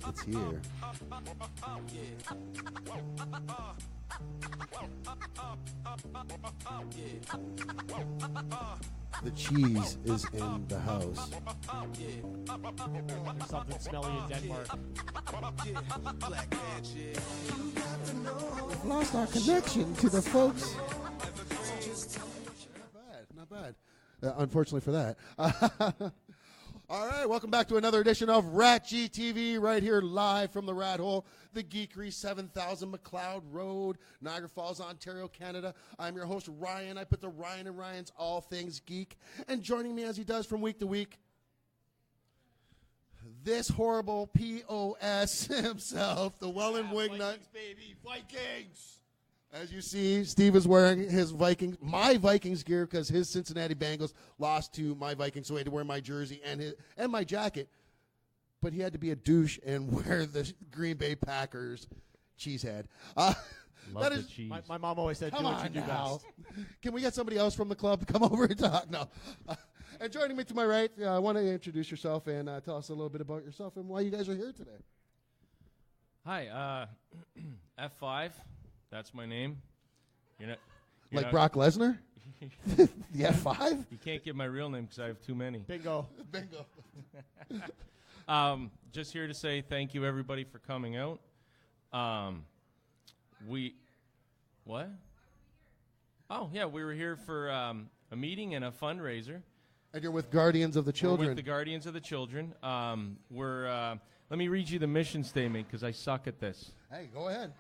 It's here. The cheese is in the house. There's something smelly in Denmark. We've lost our connection to the folks. Not bad. Unfortunately for that. All right, welcome back to another edition of RATG TV, right here live from the Rat Hole, the Geekery, 7000 McLeod Road, Niagara Falls, Ontario, Canada. I'm your host, Ryan. I put the Ryan and Ryan's All Things Geek. And joining me as he does from week to week, this horrible POS himself, the Welland Wignut. Vikings, baby, Vikings! As you see, Steve is wearing his my Vikings gear because his Cincinnati Bengals lost to my Vikings, so he had to wear my jersey and my jacket. But he had to be a douche and wear the Green Bay Packers cheesehead. Love the cheese. My mom always said, do what you do best. Can we get somebody else from the club to come over and talk? No. And joining me to my right, I want to introduce yourself and tell us a little bit about yourself and why you guys are here today. Hi, F5. That's my name. You're Like not Brock Lesnar? The F5? You can't get my real name because I have too many. Bingo. Bingo. Just here to say thank you, everybody, for coming out. What? Oh, yeah, we were here for a meeting and a fundraiser. And you're with Guardians of the Children. We're with the Guardians of the Children. Let me read you the mission statement because I suck at this. Hey, go ahead.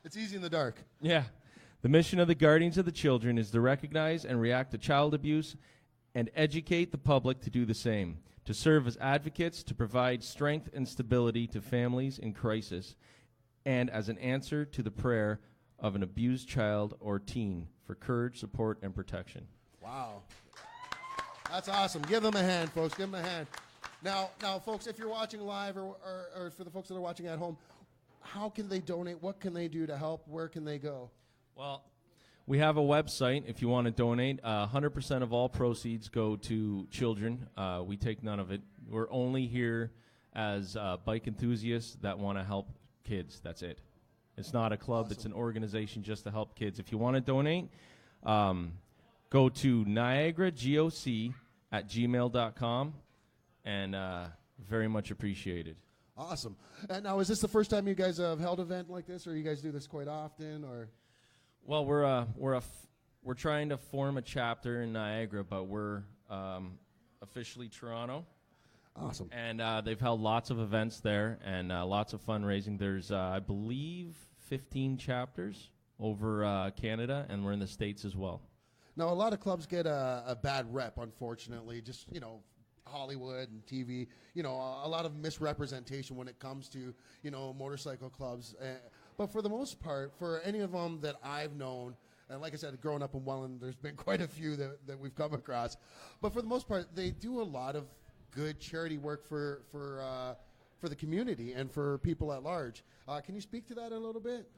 It's easy in the dark. Yeah. The mission of the Guardians of the Children is to recognize and react to child abuse and educate the public to do the same, to serve as advocates, to provide strength and stability to families in crisis, and as an answer to the prayer of an abused child or teen for courage, support, and protection. Wow. That's awesome. Give them a hand, folks. Give them a hand. Now, folks, if you're watching live or for the folks that are watching at home, how can they donate? What can they do to help? Where can they go? Well, we have a website if you want to donate. 100% of all proceeds go to children. We take none of it. We're only here as bike enthusiasts that want to help kids. That's it. It's not a club. Awesome. It's an organization just to help kids. If you want to donate, go to niagaragoc@gmail.com, and very much appreciated. Awesome. And now, is this the first time you guys have held an event like this, or you guys do this quite often, or? Well, we're trying to form a chapter in Niagara, but we're officially Toronto. Awesome. And they've held lots of events there and lots of fundraising. There's, I believe, 15 chapters over Canada, and we're in the States as well. Now, a lot of clubs get a bad rep, unfortunately. Just, Hollywood and TV, a lot of misrepresentation when it comes to, motorcycle clubs. But for the most part, for any of them that I've known, and like I said, growing up in Welland, there's been quite a few that we've come across. But for the most part, they do a lot of good charity work for the community and for people at large. Can you speak to that a little bit?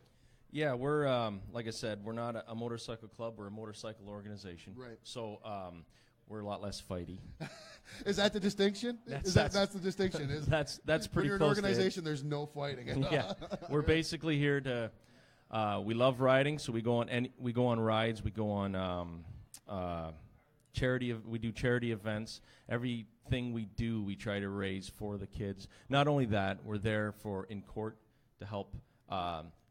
Yeah, we're, like I said, we're not a motorcycle club. We're a motorcycle organization. Right. So we're a lot less fighty. Is that the distinction? That's the distinction. That's pretty close. When you're an organization, there's no fighting. Yeah, we're basically here to. We love riding, so we go on rides. We go on charity. We do charity events. Everything we do, we try to raise for the kids. Not only that, we're there in court to help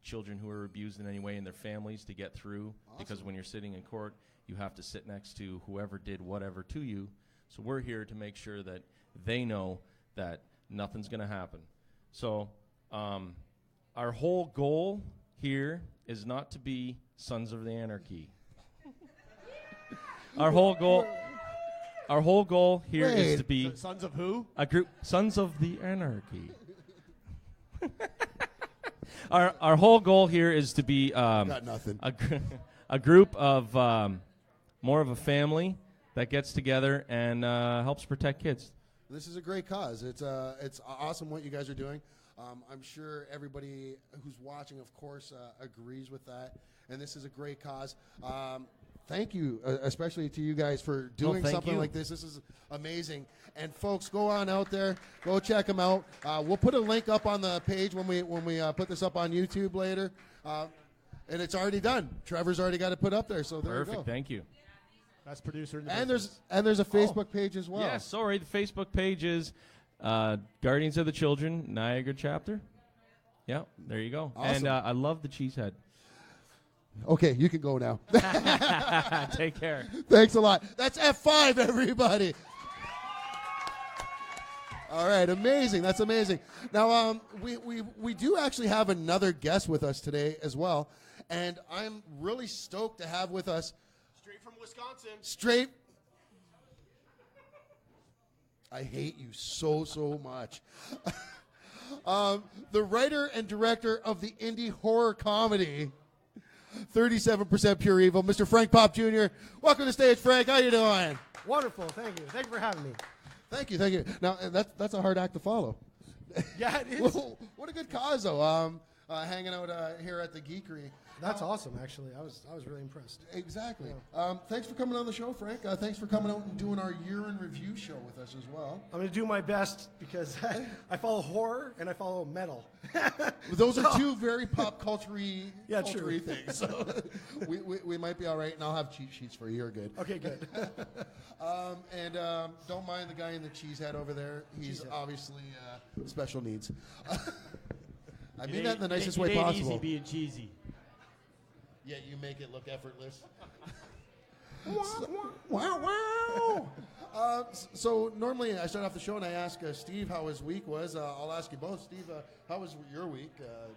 children who are abused in any way and their families to get through. Awesome. Because when you're sitting in court, you have to sit next to whoever did whatever to you. So we're here to make sure that they know that nothing's going to happen. So our whole goal here is not to be Sons of the Anarchy. Our whole goal here is to be Sons of who? A group Sons of the Anarchy. Our whole goal here is to be got nothing. A group of more of a family that gets together and helps protect kids. This is a great cause. It's awesome what you guys are doing. I'm sure everybody who's watching, of course, agrees with that. And this is a great cause. thank you, especially to you guys for doing something like this. This is amazing. And folks, go on out there, go check them out. We'll put a link up on the page when we put this up on YouTube later. And it's already done. Trevor's already got it put up there, so there you go. Perfect. Thank you. Best producer in the business. There's a Facebook page as well. Yes, sorry. The Facebook page is Guardians of the Children Niagara chapter. Yeah, there you go. Awesome. And I love the cheesehead. Okay, you can go now. Take care. Thanks a lot. That's F5, everybody. All right, amazing. That's amazing. Now, we do actually have another guest with us today as well, and I'm really stoked to have with us. Straight from Wisconsin. I hate you so much. The writer and director of the indie horror comedy 37% Pure Evil, Mr. Frank Pop Jr. Welcome to stage, Frank. How you doing? Wonderful. Thank you. Thank you for having me. Thank you. Now, that's a hard act to follow. Yeah, it is. What a good cause, though. Hanging out here at the Geekery. That's awesome, actually. I was really impressed. Exactly. Yeah. Thanks for coming on the show, Frank. Thanks for coming out and doing our year in review show with us as well. I'm going to do my best because I follow horror and I follow metal. Those are two very pop culture-y true. things. So we might be all right, and I'll have cheat sheets for you. You're good. Okay, good. Don't mind the guy in the cheese hat over there. He's obviously special needs. I mean that in the nicest way possible. Easy being cheesy. Yeah, you make it look effortless. Wow. So normally I start off the show and I ask Steve how his week was. I'll ask you both. Steve, how was your week?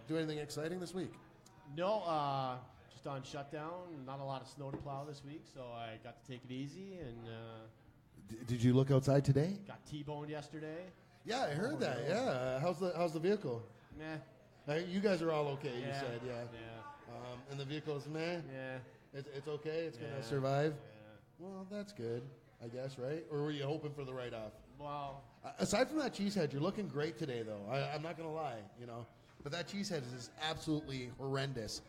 Do anything exciting this week? No, just on shutdown. Not a lot of snow to plow this week, so I got to take it easy. And did you look outside today? Got T-boned yesterday. Yeah, I heard that. Yeah, how's the vehicle? Meh. You guys are all okay. Yeah. You said, yeah. And the vehicle's meh. Yeah. It's okay. It's gonna survive. Yeah. Well, that's good, I guess, right? Or were you hoping for the write-off? Well, aside from that cheese head, you're looking great today, though. I'm not gonna lie, but that cheese head is absolutely horrendous.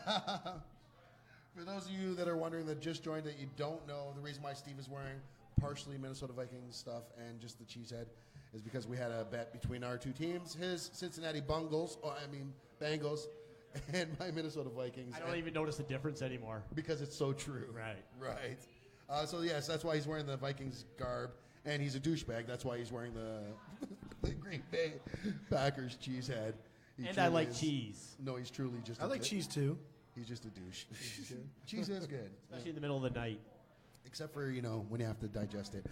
For those of you that are wondering that just joined that you don't know, the reason why Steve is wearing partially Minnesota Vikings stuff and just the cheese head is because we had a bet between our two teams, his Cincinnati Bengals, and my Minnesota Vikings. I don't even notice the difference anymore. Because it's so true. Right. So, yes, that's why he's wearing the Vikings garb, and he's a douchebag. That's why he's wearing the Green Bay Packers cheese head. And I like cheese. No, he's truly just I like cheese, too. He's just a douche. Cheese is good. Especially in the middle of the night. Except for, when you have to digest it.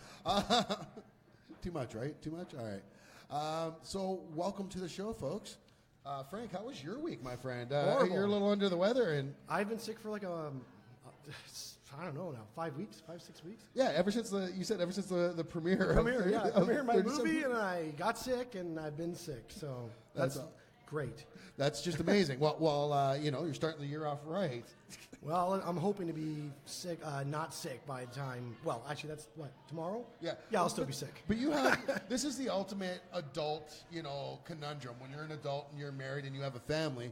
Too much, right? Too much? All right. So welcome to the show, folks. Frank, how was your week, my friend? You're a little under the weather. And I've been sick for like I don't know now, 5 weeks, 6 weeks? Yeah, ever since the premiere. Premiere my movie, and I got sick, and I've been sick. So that's great. That's just amazing. Well, you're starting the year off right. Well, I'm hoping to be sick, not sick by the time. Well, actually, that's what, tomorrow? Yeah. Yeah, I'll still be sick. But you have this is the ultimate adult, conundrum. When you're an adult and you're married and you have a family,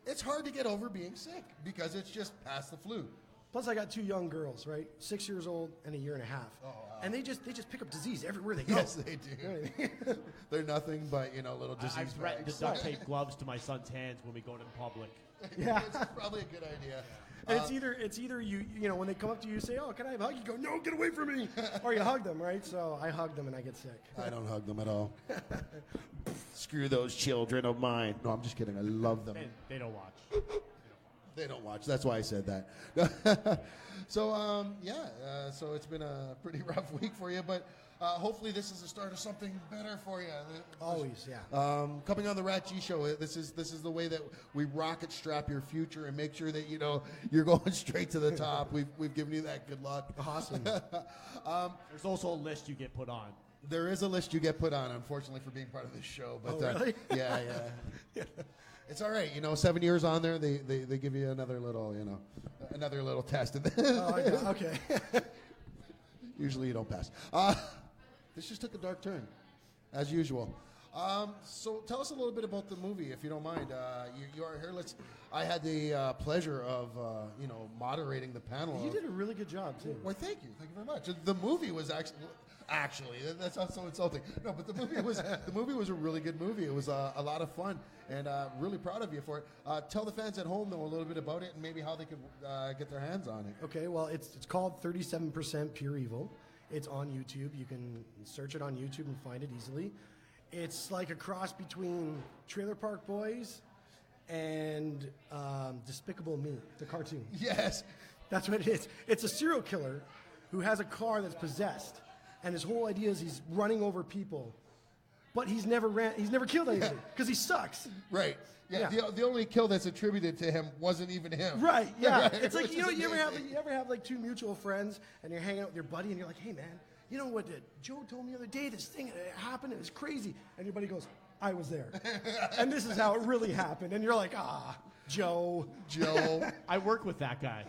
it's hard to get over being sick because it's just past the flu. Plus, I got 2 young girls, right? 6 years old and a year and a half. Oh, wow. And they just pick up disease everywhere they go. Yes, they do. They're nothing but little disease. I've threatened to duct tape gloves to my son's hands when we go to public. Yeah, it's probably a good idea. And it's either you when they come up to you, say, "Oh, can I have a hug?" You go, "No, get away from me," or you hug them, right? So I hug them and I get sick. I don't hug them at all. Screw those children of mine. No, I'm just kidding. I love them. They don't watch. They don't watch. That's why I said that. So so it's been a pretty rough week for you, but hopefully this is the start of something better for you. Always, yeah. Coming on the RATG show, this is the way that we rocket strap your future and make sure that you're going straight to the top. We've given you that good luck. Awesome. There's also a list you get put on. There is a list you get put on, unfortunately, for being part of this show. But really? Yeah. It's all right, 7 years on there, they give you another little test. Okay. Usually you don't pass. This just took a dark turn, as usual. So tell us a little bit about the movie, if you don't mind. You are here. I had the pleasure of moderating the panel. You did a really good job too. Well, thank you very much. The movie was actually that sounds so insulting. No, but the movie was a really good movie. It was a lot of fun, and really proud of you for it. Tell the fans at home though a little bit about it and maybe how they could get their hands on it. Okay, well, it's called 37% Pure Evil. It's on YouTube. You can search it on YouTube and find it easily. It's like a cross between Trailer Park Boys and Despicable Me, the cartoon. Yes. That's what it is. It's a serial killer who has a car that's possessed, and his whole idea is he's running over people, but he's never killed anybody because he sucks. Right. Yeah. The only kill that's attributed to him wasn't even him. Right. Yeah. Right. It's like you ever have like two mutual friends, and you're hanging out with your buddy, and you're like, hey man, you know what Joe told me the other day, this thing happened, it was crazy. And your buddy goes, I was there. And this is how it really happened. And you're like, Joe. I work with that guy.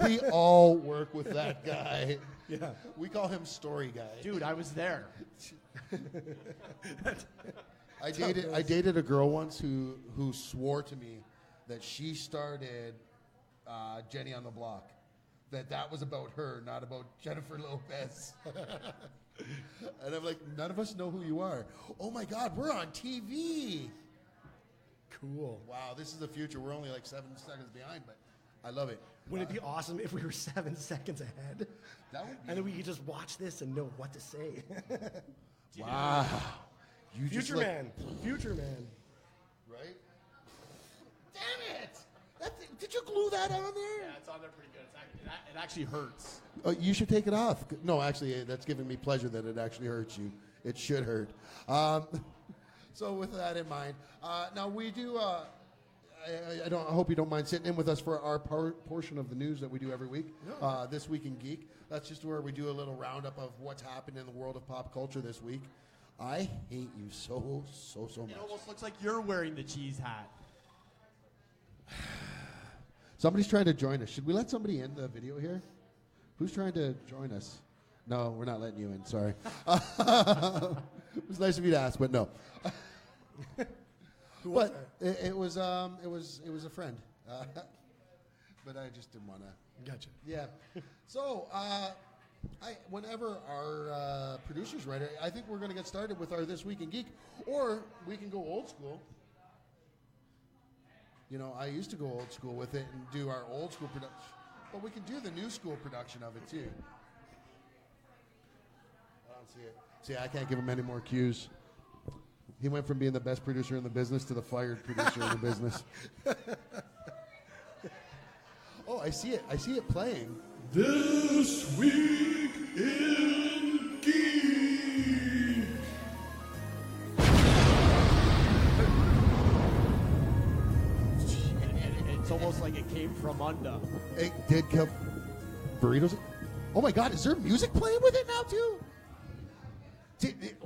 We all work with that guy. Yeah. We call him Story Guy. Dude, I was there. I dated a girl once who swore to me that she started Jenny on the Block. That was about her, not about Jennifer Lopez. And I'm like, none of us know who you are. Oh my God, we're on TV. Cool. Wow, this is the future. We're only like 7 seconds behind, but I love it. Wouldn't it be awesome if we were 7 seconds ahead? That would be. And then we could just watch this and know what to say. Wow. You Future man. Right? Damn it! Did you glue that on there? Yeah, it's on there pretty good. It actually hurts. You should take it off. No, actually, that's giving me pleasure that it actually hurts you. It should hurt. So with that in mind, now we do. I hope you don't mind sitting in with us for our portion of the news that we do every week. No. This Week in Geek. That's just where we do a little roundup of what's happened in the world of pop culture this week. I hate you so much. It almost looks like you're wearing the cheese hat. Somebody's trying to join us. Should we let somebody in the video here? Who's trying to join us? No, we're not letting you in. Sorry. It was nice of you to ask, but no. But it was a friend. But I just didn't want to. Gotcha. Yeah. So whenever our producer's ready, I think we're going to get started with our This Week in Geek, or we can go old school. You know, I used to go old school with it and do our old school production, but we can do the new school production of it too. I don't see it. See, I can't give him any more cues. He went from being the best producer in the business to the fired producer in the business. Oh, I see it. I see it playing. This Week in Geek. It's almost like it came from under. It did come. Burritos. Oh my God, is there music playing with it now too?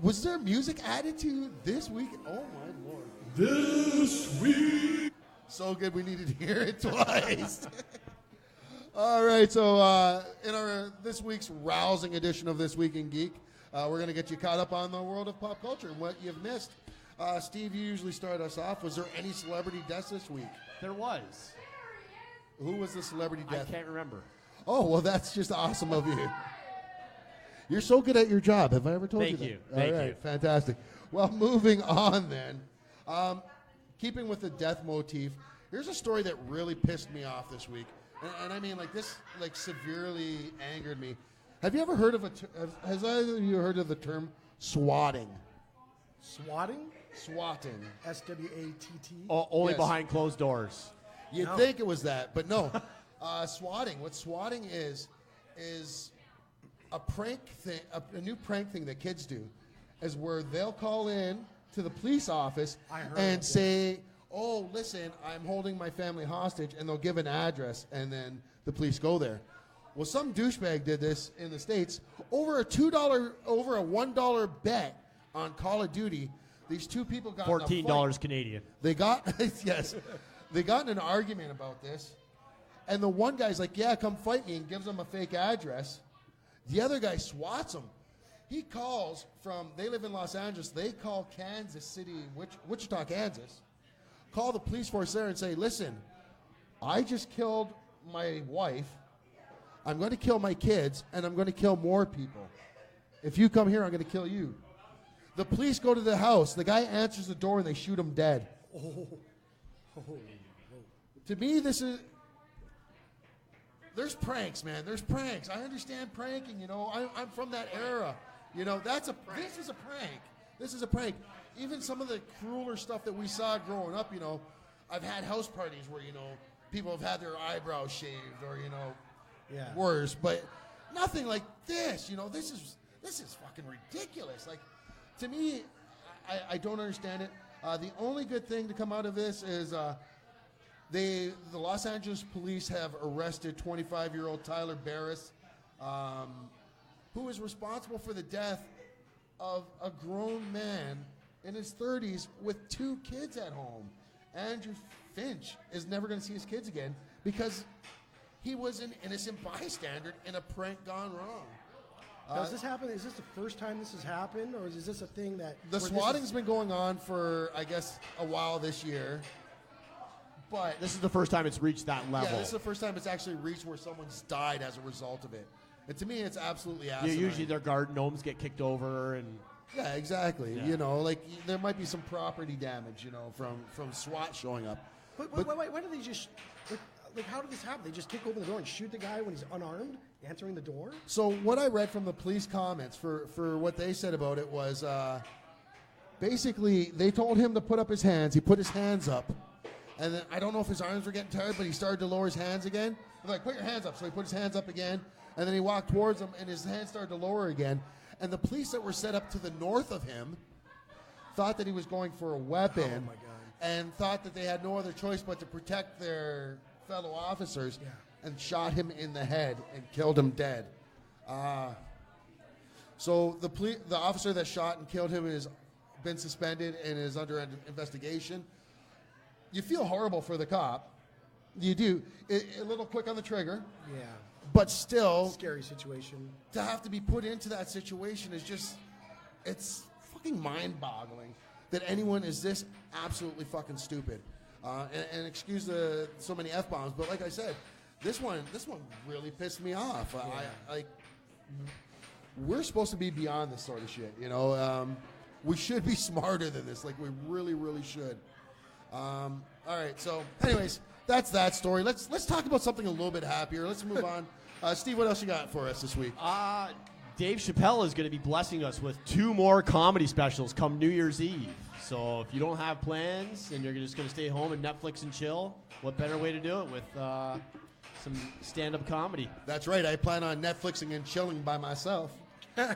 Was there music added to this week? Oh my Lord. This Week. So good we needed to hear it twice. All right, so in our this week's rousing edition of This Week in Geek, we're going to get you caught up on the world of pop culture and what you've missed. Steve, you usually start us off. Was there any celebrity deaths this week? There was. Who was the celebrity death? I can't remember. Oh, well, that's just awesome of you. You're so good at your job. Have I ever told you that? Thank you. All right, fantastic. Well, moving on then. Keeping with the death motif, here's a story that really pissed me off this week. And I mean, like, this, like, severely angered me. Have you ever heard of has either of you heard of the term swatting? Swatting? Swatting. S-W-A-T-T? Oh, only Yes. behind closed doors. You'd think it was that, but no. Swatting. What swatting is a prank thing, a new prank thing that kids do, is where they'll call in to the police office and say, oh, listen, I'm holding my family hostage, and they'll give an address, and then the police go there. Well, some douchebag did this in the States. Over a $1 bet on Call of Duty, these two people got $14 Canadian. They got, yes, they got in an argument about this, and the one guy's like, yeah, come fight me, and gives him a fake address. The other guy swats him. He calls from, they live in Los Angeles, they call Kansas City, Wichita, Kansas, call the police force there and say, listen, I just killed my wife, I'm going to kill my kids, and I'm going to kill more people. If you come here, I'm going to kill you. The police go to the house, the guy answers the door, and they shoot him dead. To me, there's pranks, man. There's pranks. I understand pranking, you know. I'm from that era. You know, this is a prank. This is a prank. Even some of the crueler stuff that we saw growing up, you know, I've had house parties where, you know, people have had their eyebrows shaved or, you know, worse. But nothing like this, you know. This is fucking ridiculous. Like, to me, I don't understand it. The only good thing to come out of this is the Los Angeles police have arrested 25-year-old Tyler Barris, who is responsible for the death of a grown man in his 30s with 2 kids at home. Andrew Finch is never going to see his kids again because he was an innocent bystander in a prank gone wrong. Does this happen? Is this the first time this has happened, or is this a thing that... The swatting's been going on for, I guess, a while this year. But This is the first time it's reached that level. yeah, this is the first time it's actually reached where someone's died as a result of it. And to me, it's absolutely asinine. Usually their garden gnomes get kicked over and... Yeah, exactly. Yeah. You know, like, there might be some property damage, you know, from SWAT showing up. But why do they just... Like, how did this happen? They just kick open the door and shoot the guy when he's unarmed, answering the door? So what I read from the police comments for what they said about it was basically they told him to put up his hands. He put his hands up. And then I don't know if his arms were getting tired, but he started to lower his hands again. They're like, put your hands up. So he put his hands up again. And then he walked towards them, and his hands started to lower again. And the police that were set up to the north of him thought that he was going for a weapon. Oh, my God. And thought that they had no other choice but to protect their fellow officers, and shot him in the head and killed him dead. So the officer that shot and killed him has been suspended and is under investigation. You feel horrible for the cop. You do. A little quick on the trigger. Yeah. But still, Scary situation. to have to be put into that situation is just, it's fucking mind-boggling that anyone is this absolutely fucking stupid. And excuse so many F-bombs, but like I said, this one really pissed me off. We're supposed to be beyond this sort of shit, you know. We should be smarter than this. Like, we really, really should. All right, so anyways, that's that story. Let's talk about something a little bit happier. Let's move on. Steve, what else you got for us this week? Dave Chappelle is going to be blessing us with 2 more comedy specials come New Year's Eve. So if you don't have plans and you're just going to stay home and Netflix and chill, what better way to do it with some stand-up comedy? That's right. I plan on Netflixing and chilling by myself. Yeah.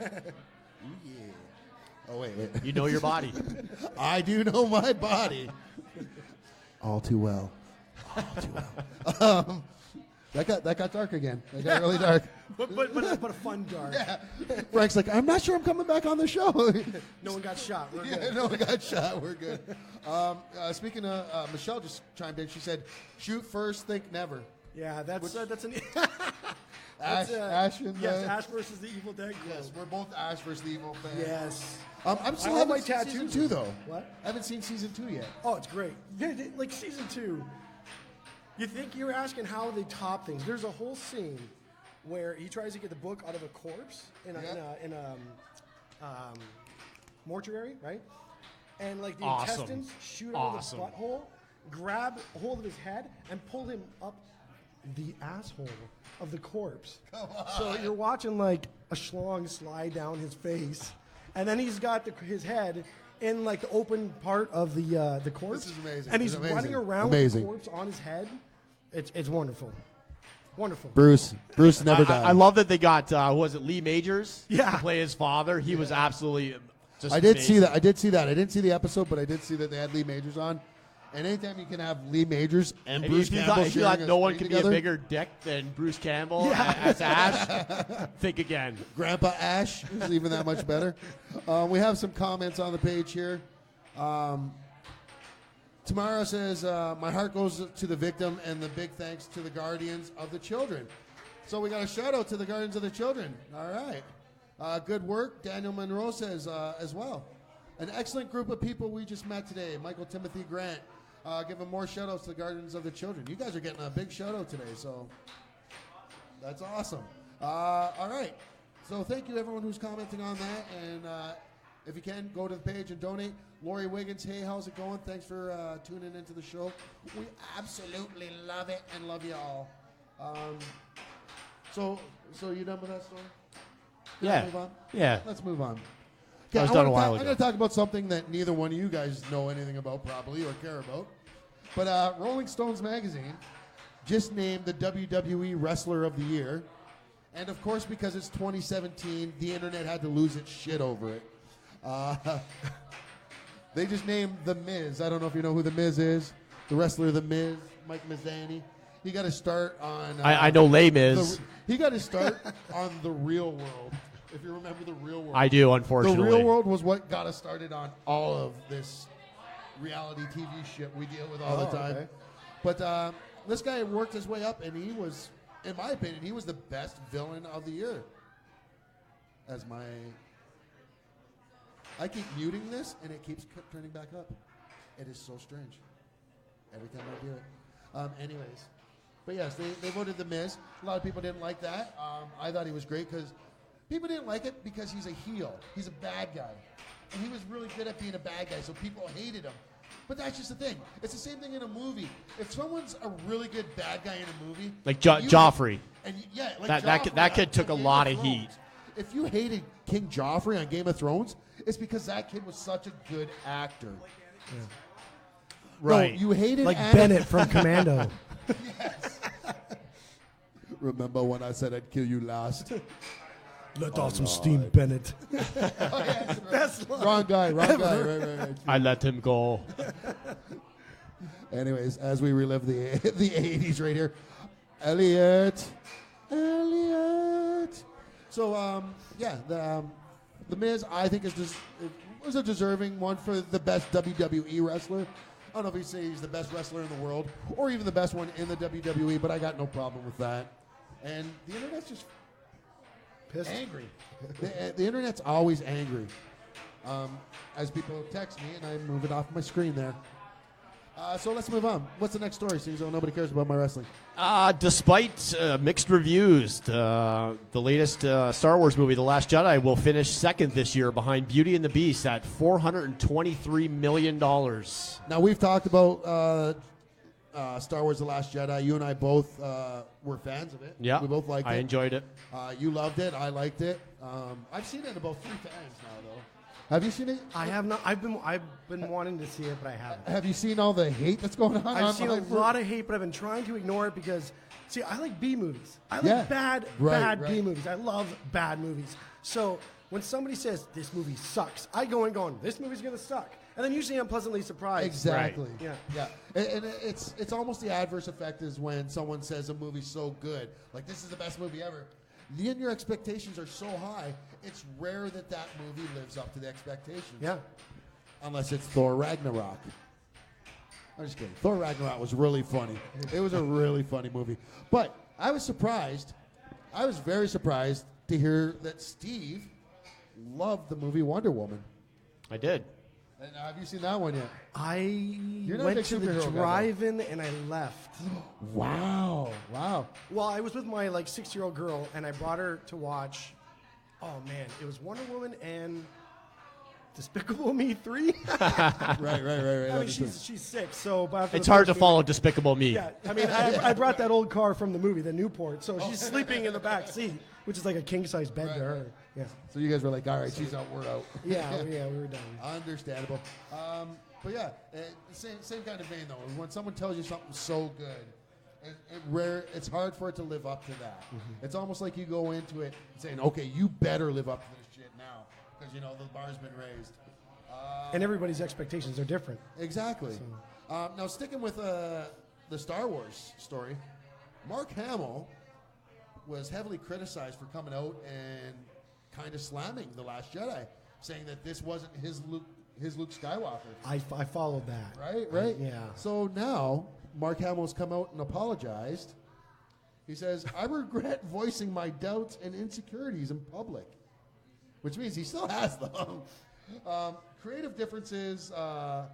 Oh, wait. You know your body. I do know my body. All too well. All too well. That got dark again. That got really dark. But a fun dark. Yeah. Frank's like, I'm not sure I'm coming back on the show. No one got shot. We're good. Yeah, no one got shot. We're good. Speaking of, Michelle just chimed in. She said, shoot first, think never. Yeah, that's an... Ash and yes, Ash versus the Evil Dead. Yes, we're both Ash versus the Evil fans. Yes. I'm still I have haven't my seen tattoos. season 2, though. What? I haven't seen season 2 yet. Oh, it's great. Like season 2, you think you're asking how they top things. There's a whole scene where he tries to get the book out of a corpse in a mortuary, right? And like the intestines shoot out of the butthole, grab a hold of his head, and pull him up the asshole of the corpse. So you're watching like a schlong slide down his face, and then he's got his head in like the open part of the corpse. This is amazing. And he's This is running amazing. around with the corpse on his head. It's wonderful. Wonderful. Bruce never died. I love that they got, was it Lee Majors? Yeah. To play his father. He was absolutely just I did amazing. see that. I didn't see the episode, but I did see that they had Lee Majors on. And anytime you can have Lee Majors and If Bruce you Campbell thought sharing no one screen could together, be a bigger dick than Bruce Campbell as Ash, think again. Grandpa Ash is even that much better. We have some comments on the page here. Tamara says, my heart goes to the victim and the big thanks to the guardians of the children. So we got a shout out to the guardians of the children. All right. Good work. Daniel Monroe says as well. An excellent group of people we just met today. Michael Timothy Grant. Giving more shout-outs to the Guardians of the Children. You guys are getting a big shout-out today, so that's awesome. All right. So thank you, everyone who's commenting on that. And if you can, go to the page and donate. Lori Wiggins, hey, how's it going? Thanks for tuning into the show. We absolutely love it and love you all. So you done with that story? Yeah. Move on? Yeah. Let's move on. That was done a while I'm ago. going to talk about something that neither one of you guys know anything about probably or care about. But Rolling Stones magazine just named the WWE Wrestler of the Year. And, of course, because it's 2017, the internet had to lose its shit over it. They just named The Miz. I don't know if you know who The Miz is. The wrestler The Miz, Mike Mizzani. He got to start on... I know Les Mis. He got to start on The Real World. If you remember The Real World. I do, unfortunately. The Real World was what got us started on all of this reality TV shit we deal with all the time. Okay. But this guy worked his way up, and he was, in my opinion, he was the best villain of the year. I keep muting this, and it keeps turning back up. It is so strange. Every time I do it. Anyways. But yes, they voted The Miz. A lot of people didn't like that. I thought he was great because people didn't like it because he's a heel. He's a bad guy. And he was really good at being a bad guy, so people hated him. But that's just the thing. It's the same thing in a movie. If someone's a really good bad guy in a movie... Like Joffrey. That kid took a lot of heat. If you hated King Joffrey on Game of Thrones, it's because that kid was such a good actor. Yeah. Right. No, you hated like Bennett from Commando. Yes. Remember when I said I'd kill you last? Let off some steam, Bennett. That's wrong guy. Right. I let him go. Anyways, as we relive the 80s right here, Elliot. So the Miz I think was a deserving one for the best WWE wrestler. I don't know if he'd say he's the best wrestler in the world or even the best one in the WWE, but I got no problem with that. And the internet's just Pissed. angry. The internet's always angry. As people text me, and I move it off my screen there. So let's move on. What's the next story, Suzo? Nobody cares about my wrestling. Despite mixed reviews, the latest Star Wars movie, The Last Jedi, will finish second this year behind Beauty and the Beast at $423 million. Now, we've talked about Star Wars The Last Jedi. You and I both were fans of it. Yeah, we both liked it. I enjoyed it. You loved it. I liked it. I've seen it about 3 times now, though. Have you seen it? I have not. I've been wanting to see it, but I haven't. Have you seen all the hate that's going on? I've seen a online lot of hate, but I've been trying to ignore it because, see, I like B movies. I like Yeah. bad Right. B movies. I love bad movies. So when somebody says this movie sucks, I go in going, this movie's gonna suck, and then usually I'm pleasantly surprised. Exactly. Right. Yeah. And it's almost the adverse effect is when someone says a movie's so good, like this is the best movie ever. Then your expectations are so high, it's rare that movie lives up to the expectations. Yeah. Unless it's Thor Ragnarok. I'm just kidding. Thor Ragnarok was really funny. It was a really funny movie. But I was surprised. I was very surprised to hear that Steve loved the movie Wonder Woman. I did. And have you seen that one yet? I not a went big to the superhero guy, though. drive-in and I left. Wow. Well, I was with my 6-year-old girl, and I brought her to watch. Oh man, it was Wonder Woman and Despicable Me 3. Right. I mean, she's 6, so but after It's the hard to first follow Despicable Me. Yeah, I mean, I brought that old car from the movie, the Newport, so she's sleeping in the back seat, which is like a king-size bed to her. Yeah. So you guys were like, all right, she's out, we're out. Yeah, we were done. Understandable. But yeah, same kind of vein though. When someone tells you something's so good, it's hard for it to live up to that. Mm-hmm. It's almost like you go into it saying, okay, you better live up to this shit now because the bar's been raised. And everybody's expectations are different. Exactly. So. Now sticking with the Star Wars story, Mark Hamill was heavily criticized for coming out and kind of slamming The Last Jedi, saying that this wasn't his Luke Skywalker. I followed that. Right? Yeah. So now, Mark Hamill's come out and apologized. He says, I regret voicing my doubts and insecurities in public. which means he still has them. Creative differences are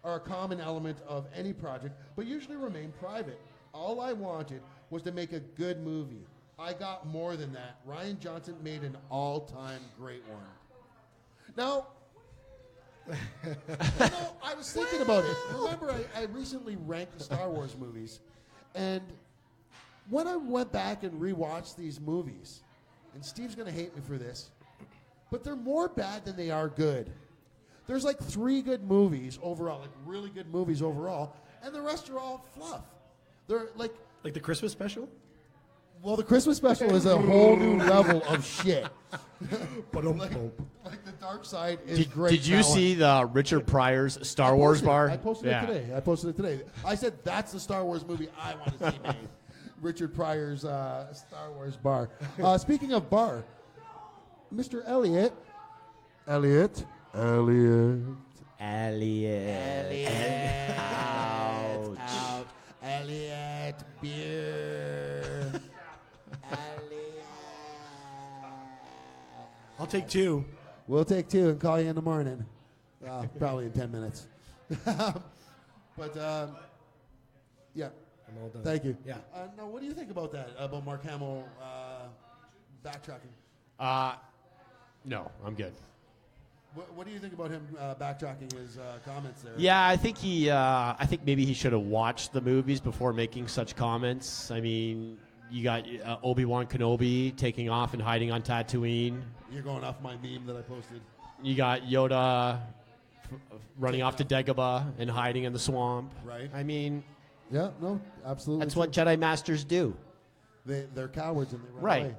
a common element of any project, but usually remain private. All I wanted was to make a good movie. I got more than that. Rian Johnson made an all-time great one. Now, I was thinking about it. Remember, I recently ranked the Star Wars movies, and when I went back and rewatched these movies, and Steve's going to hate me for this, but they're more bad than they are good. There's like 3 good movies overall, like really good movies overall, and the rest are all fluff. They're like the Christmas special? Well, the Christmas special is a whole new level of shit. like the dark side is great. Did you see the Richard Pryor's Star Wars bar? I posted it today. I said that's the Star Wars movie I want to see made. Richard Pryor's Star Wars bar. Speaking of bar, Mr. Elliot. Ouch. Elliot, beer. I'll take 2. We'll take 2 and call you in the morning. Probably in 10 minutes. But, yeah. I'm all done. Thank you. Yeah. Now, what do you think about that, about Mark Hamill backtracking? No, I'm good. What do you think about him backtracking his comments there? Yeah, I think I think maybe he should have watched the movies before making such comments. I mean, you got Obi-Wan Kenobi taking off and hiding on Tatooine. You're going off my meme that I posted. You got Yoda running off to Dagobah and hiding in the swamp. Right. I mean, yeah, no, absolutely. That's what Jedi Masters do. They're cowards and they run right.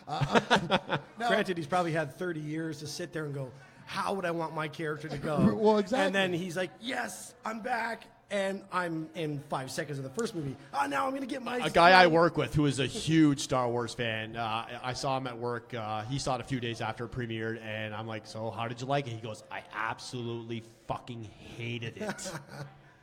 away. Granted, he's probably had 30 years to sit there and go, how would I want my character to go? Well, exactly. And then he's like, yes, I'm back. And I'm in 5 seconds of the first movie. Oh, now I'm going to get my... A guy I work with who is a huge Star Wars fan, I saw him at work. He saw it a few days after it premiered, and I'm like, so how did you like it? He goes, I absolutely fucking hated it.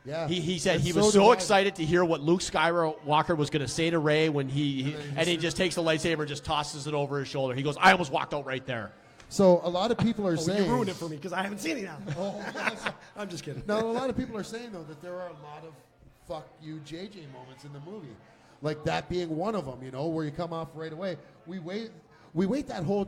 Yeah. He said he was so excited to hear what Luke Skywalker was going to say to Rey when he just takes the lightsaber and just tosses it over his shoulder. He goes, I almost walked out right there. So a lot of people are saying... You ruined it for me because I haven't seen it now. I'm just kidding. No, a lot of people are saying, though, that there are a lot of fuck you JJ moments in the movie. Like that being one of them, you know, where you come off right away. We wait that whole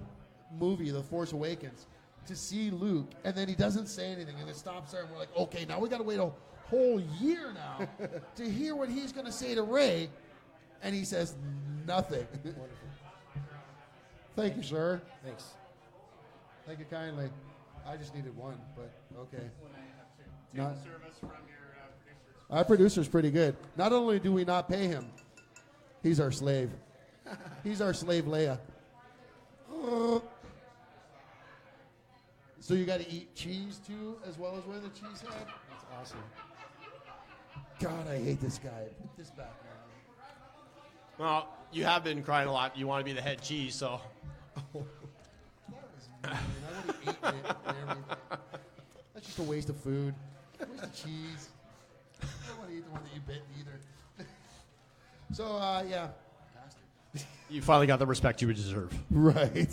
movie, The Force Awakens, to see Luke, and then he doesn't say anything, and it stops there, and we're like, okay, now we got to wait a whole year now to hear what he's going to say to Rey, and he says nothing. Wonderful. Thank you, sir. Thanks. Thank you kindly. I just needed one, but okay. Service from your producers. Our producer's pretty good. Not only do we not pay him, he's our slave. He's our slave Leia. So you got to eat cheese too, as well as wear the cheese hat? That's awesome. God, I hate this guy. Put this back on. Well, you have been crying a lot. You want to be the head cheese, so... I would have eaten it and everything. That's just a waste of food. Waste of cheese. I don't want to eat the one that you bit either. So, yeah. You finally got the respect you deserve. Right.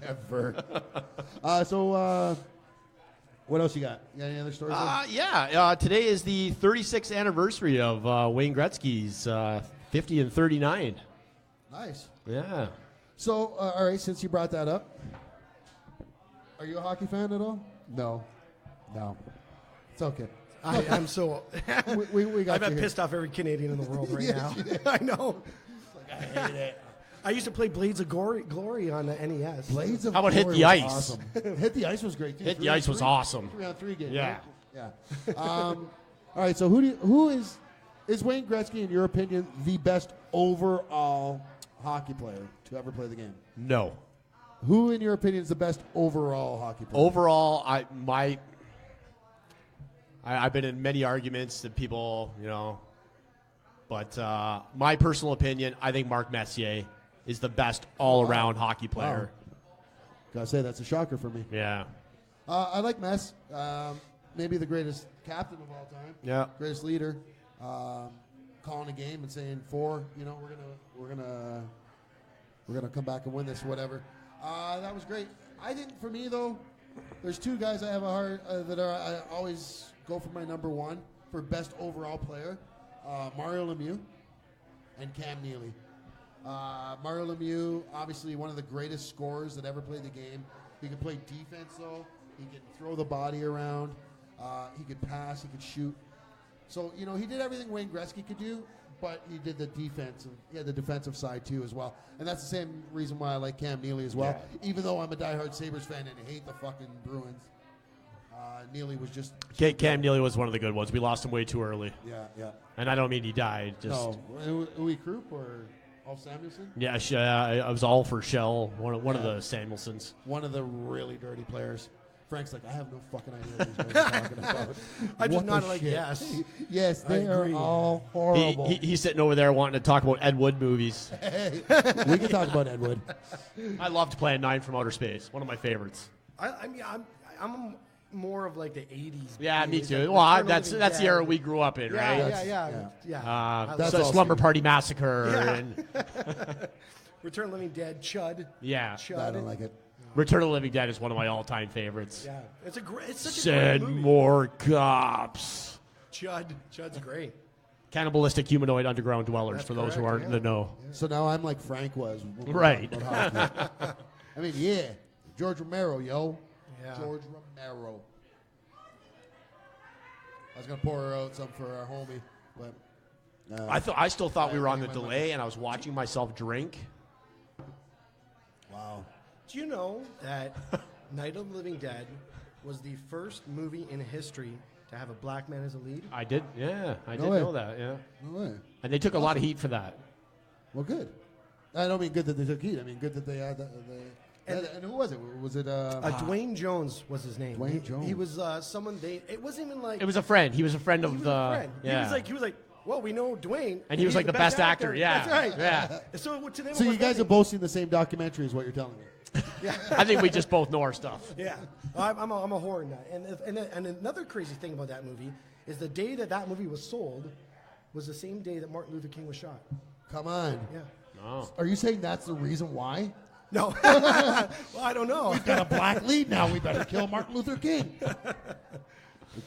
Never. What else you got? You got any other stories? Today is the 36th anniversary of Wayne Gretzky's 50 and 39. Nice. Yeah. So, all right, since you brought that up, are you a hockey fan at all? No. It's okay. I'm so... we got I've you been pissed off every Canadian in the world right now. I know. I hate it. I used to play Blades of Glory on the NES. Blades of How about Glory Hit the was Ice? Awesome. Hit the Ice was great too. Hit the Ice was awesome. 3-on-3 game. Yeah. Right? Yeah. All right. So who is Wayne Gretzky, in your opinion, the best overall hockey player to ever play the game? No. Who, in your opinion, is the best overall hockey player? Overall, I've been in many arguments that people, but my personal opinion, I think Mark Messier is the best all-around hockey player. Wow. Gotta say, that's a shocker for me. Yeah. I like Mess. Maybe the greatest captain of all time. Yeah. Greatest leader. Calling a game and saying, we're gonna come back and win this, whatever. That was great. I think for me though, there's two guys I have a heart I always go for my number one for best overall player, Mario Lemieux and Cam Neely. Mario Lemieux, obviously one of the greatest scorers that ever played the game. He could play defense though. He could throw the body around. He could pass. He could shoot. So he did everything Wayne Gretzky could do, but he did the defensive. He had the defensive side too as well, and that's the same reason why I like Cam Neely as well. Yeah. Even though I'm a diehard Sabres fan and hate the fucking Bruins, Neely was just. Cam Neely was one of the good ones. We lost him way too early. Yeah. And I don't mean he died. Just no, Uwe Krupp or Ulf Samuelsson. Yeah, I was all for Shell. One of the Samuelsons. One of the really dirty players. Frank's like, I have no fucking idea what these guys are talking about. I just What not the like shit? yes. Yes, they are all horrible. He's sitting over there wanting to talk about Ed Wood movies. Hey, we can talk about Ed Wood. I loved playing Nine from Outer Space. One of my favorites. I mean, I'm more of like the 80s. Yeah, me movies, too. like Well, Return of that's the the Living era Dead. we grew up in, right? Yeah. That's So all Slumber Steve. Party Massacre Yeah. and Return of the Living Dead, Chud. yeah. Chud. I don't like it. Return of the Living Dead is one of my all-time favorites. Yeah, it's such a Send great movie. more cops. Chud's great. Cannibalistic humanoid underground dwellers, That's for those who correct, aren't in the know. So now I'm like Frank was. when we Right. talk about hockey. I mean, yeah. George Romero, yo. Yeah. George Romero. I was going to pour out some for our homie, but. I still thought we were on the my delay, and I was watching myself drink. Wow. Do you know that Night of the Living Dead was the first movie in history to have a black man as a lead? I did, yeah. I did way. know that, yeah. No way. And they took a lot of heat for that. Well, good. I don't mean good that they took heat. I mean good that they had and who was it? Was it Dwayne Jones was his name. Dwayne He Jones. was someone they. It wasn't even like It was a friend. He was a friend he of was the. a friend. Yeah. He was like, well, we know Dwayne, And he was he's like the best actor. Yeah. That's right. Yeah. So to them, So it you was guys nothing. have both seen the same documentary is what you're telling me. I think we just both know our stuff. Yeah, I'm a horror nut. And another crazy thing about that movie is the day that movie was sold was the same day that Martin Luther King was shot. Come on. Yeah. Oh. Are you saying that's the reason why? No. Well, I don't know. We've got a black lead now. We better kill Martin Luther King.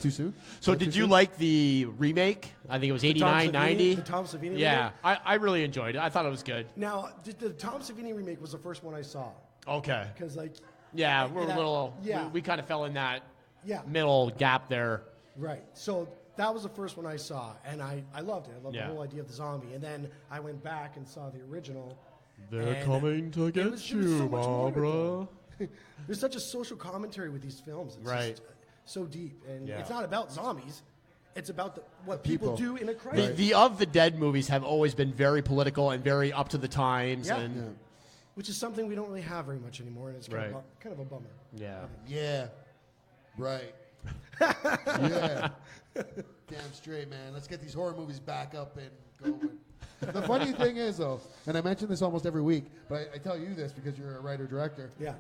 Too soon? So did you like the remake? I think it was 89, 90. The Tom Savini Yeah, remake? I really enjoyed it. I thought it was good. Now, the Tom Savini remake was the first one I saw. Okay. Because, like, Yeah, we're a that- little. yeah. We kind of fell in that yeah, middle gap there. right. So that was the first one I saw, and I loved it. I loved Yeah. the whole idea of the zombie. And then I went back and saw the original. They're And coming to get it was so you, much more Barbara. There's such a social commentary with these films. It's Right. just so deep. And Yeah. it's not about zombies. It's about what people. people do in a The, crisis. the Of the Dead movies have always been very political and very up to the times. Yeah. And Yeah. Which is something we don't really have very much anymore, and it's kind, Right. kind of a bummer. yeah. Yeah. Right. Yeah. Damn straight, man. Let's get these horror movies back up and going. The funny thing is, though, and I mention this almost every week, but I tell you this because you're a writer-director. Yeah.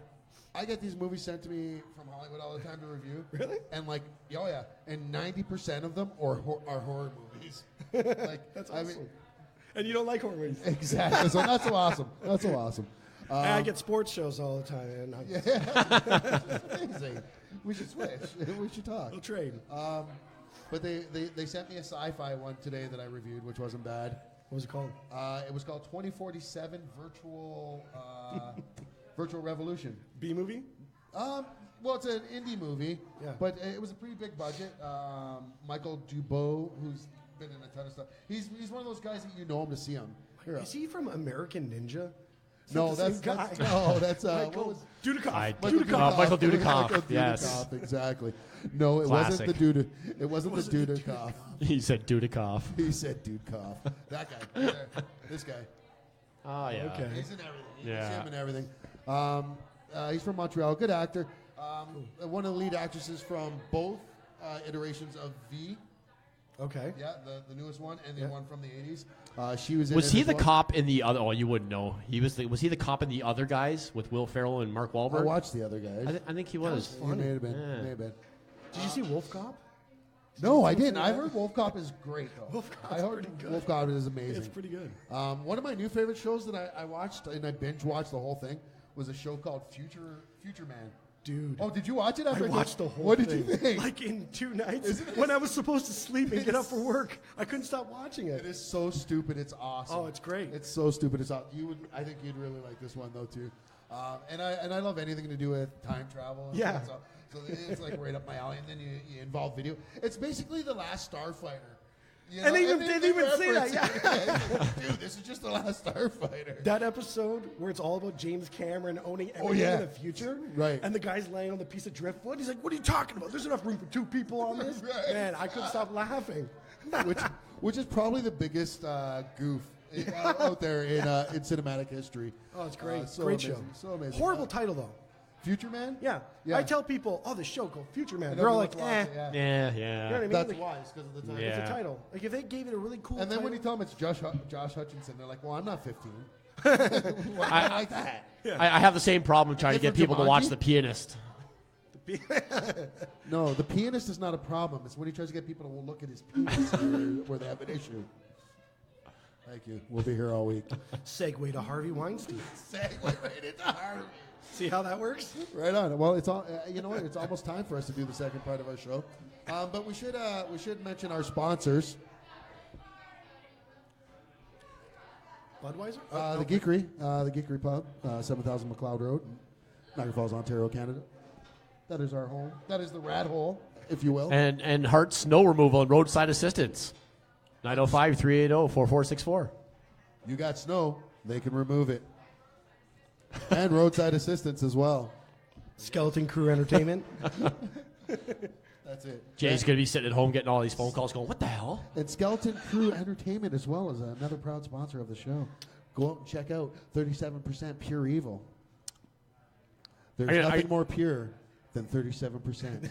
I get these movies sent to me from Hollywood all the time to review. Really? And like, oh yeah, and 90% of them are horror movies. Like, That's I awesome. mean, And you don't like horror movies. exactly. So that's so awesome. That's so awesome. And I get sports shows all the time, and Amazing. We should switch. We should talk. I'll trade. But they sent me a sci-fi one today that I reviewed, which wasn't bad. What was it called? It was called 2047 Virtual Revolution. B movie? Well, it's an indie movie, Yeah. but it was a pretty big budget. Michael Dubois, who's been in a ton of stuff. He's one of those guys that you know him to see him. Here, Is he from American Ninja? Is no, that the same that's guy? no, that's what Michael was Dudikoff. Michael Dudikoff, Michael yes. Dudikoff, exactly. No, it Classic. wasn't the Duda. It wasn't the Dudikoff. He said Dudikoff. He said Dudikoff. That guy. Right there. This guy. Oh, yeah. Okay. He's in everything. You Yeah. can see him in everything. He's from Montreal. Good actor. One of the lead actresses from both iterations of V. Okay. Yeah, the newest one, and the Yeah. one from the 80s. She was in Was it he as the well. cop in the other? Oh, you wouldn't know. Was he the cop in the other guys with Will Ferrell and Mark I Wahlberg? watched the other guys. I think he was. He may have been. Yeah. May have been. Did you see Wolf Cop? No, I didn't. I heard Wolf Cop is great, though. Wolf Cop's I heard pretty good. Wolf Cop is amazing. It's pretty good. One of my new favorite shows that I watched, and I binge watched the whole thing, was a show called Future Man. Dude. Oh, did you watch it? I watched the whole What thing. did you think? Like in 2 nights. When I was supposed to sleep and get up for work, I couldn't stop watching It it. is so stupid. It's awesome. Oh, it's great. It's so stupid. It's I think you'd really like this one though too. And I love anything to do with time travel. And Yeah. stuff. So it's like right up my alley. And then you involve video. It's basically the Last Starfighter. You And know? they even say that, reference it. Dude, this is just the Last Starfighter. That episode where it's all about James Cameron owning everything yeah. in the future. Right. And the guy's laying on the piece of driftwood. He's like, what are you talking about? There's enough room for 2 people on this. Right. Man, I couldn't stop laughing. which is probably the biggest goof out there in cinematic history. Oh, it's great. So Great amazing. show. So amazing. Horrible title, though. Future Man? Yeah. Yeah. I tell people, oh, the show called Future Man. And They're all like, everyone watches eh. it, Yeah, You know yeah. what I mean? That's Like, why. It's because of the time. Yeah. It's a title. Like, if they gave it a really cool And then when title. you tell them it's Josh Hutchinson, they're like, well, I'm not 15. Why I like that? I have the same problem trying to get Different people to watch Jumanji? The Pianist. No, the pianist is not a problem. It's when he tries to get people to look at his penis where they have an issue. Thank you. We'll be here all week. Segue to Harvey Weinstein. Segue right into Harvey. See how that works? Right on. Well, it's all. You know what? It's almost time for us to do the second part of our show, but we should mention our sponsors. Budweiser? The Geekery Pub, 7000 McLeod Road, Niagara Falls, Ontario, Canada. That is our home. That is the rat hole, if you will. And Hart Snow Removal and Roadside Assistance. 905-380-4464. You got snow, they can remove it. And roadside assistance as well. Skeleton Crew Entertainment. That's it. Jay's going to be sitting at home getting all these phone calls going, what the hell? And Skeleton Crew Entertainment as well is another proud sponsor of the show. Go out and check out 37% Pure Evil. There's nothing more pure than 37%.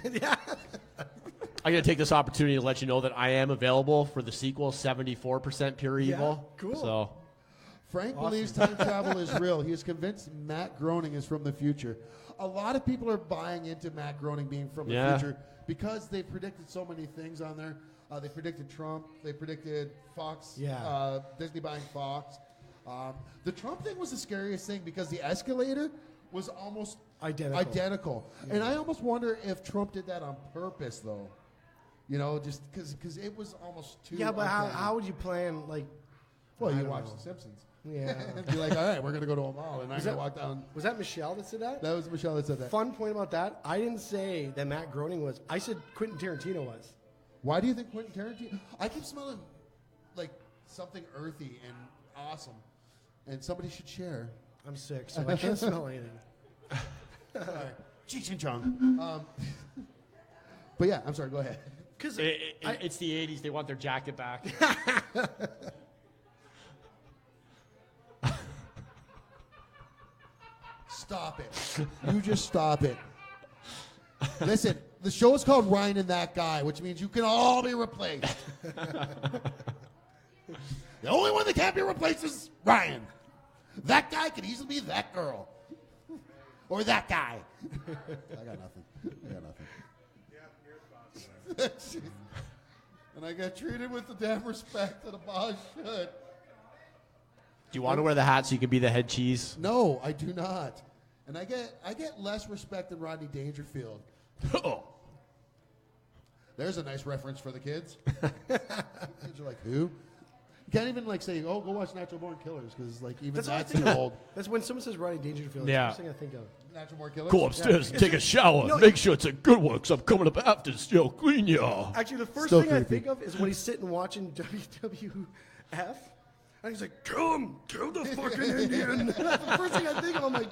I'm going to take this opportunity to let you know that I am available for the sequel, 74% Pure Evil. cool. So Frank believes time travel is real. He is convinced Matt Groening is from the future. A lot of people are buying into Matt Groening being from the future because they predicted so many things on there. They predicted Trump. They predicted Fox. Yeah. Disney buying Fox. The Trump thing was the scariest thing because the escalator was almost identical. Yeah. And I almost wonder if Trump did that on purpose, though. You know, just because it was almost too. Yeah, but how would you plan, like... Well, I you don't watch know. The Simpsons. Yeah. And be like, all right, we're going to go to a mall. And I'm going to walk down. Was that Michelle that said that? That was Michelle that said that. Fun point about that, I didn't say that Matt Groening was. I said Quentin Tarantino was. Why do you think Quentin Tarantino? I keep smelling like something earthy and awesome. And somebody should share. I'm sick, so I can't smell anything. Cheech and Chong. But yeah, I'm sorry, go ahead. Because it's the 80s. They want their jacket back. Stop it. You just stop it. Listen, the show is called Ryan and That Guy, which means you can all be replaced. The only one that can't be replaced is Ryan. That guy could easily be that girl. Or that guy. I got nothing. And I got treated with the damn respect that a boss should. Do you want to wear the hat so you can be the head cheese? No, I do not. And I get less respect than Rodney Dangerfield. Oh. There's a nice reference for the kids. Kids are like, who? You can't even like say, oh, go watch Natural Born Killers, because like even that's too old. That's when someone says Rodney Dangerfield. Yeah. That's the first thing I think of. Natural Born Killers. Go upstairs and take a shower. Make sure it's a good one, because I'm coming up after to still clean ya. Actually, the first Still thing I creepy. think of is when he's sitting watching WWF. And he's like, kill him! Kill the fucking Indian! That's the first thing I think of. I'm like,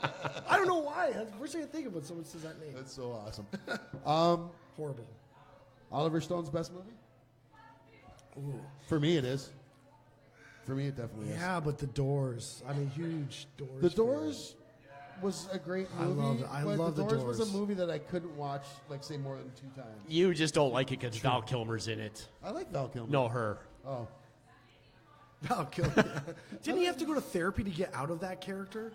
I don't know why. That's the first thing I think of when someone says that name. That's so awesome. Horrible. Oliver Stone's best movie? Ooh. For me, it is. For me, it definitely is. Yeah, but The Doors. I'm a huge Doors The fan. Doors was a great movie. I but love The The Doors was Doors. a movie that I couldn't watch, like, say, more than 2 times. You just don't like it because Val Kilmer's in it. I like Val Kilmer. No, her. Oh. Val Kilmer. Didn't he have to go to therapy to get out of that character?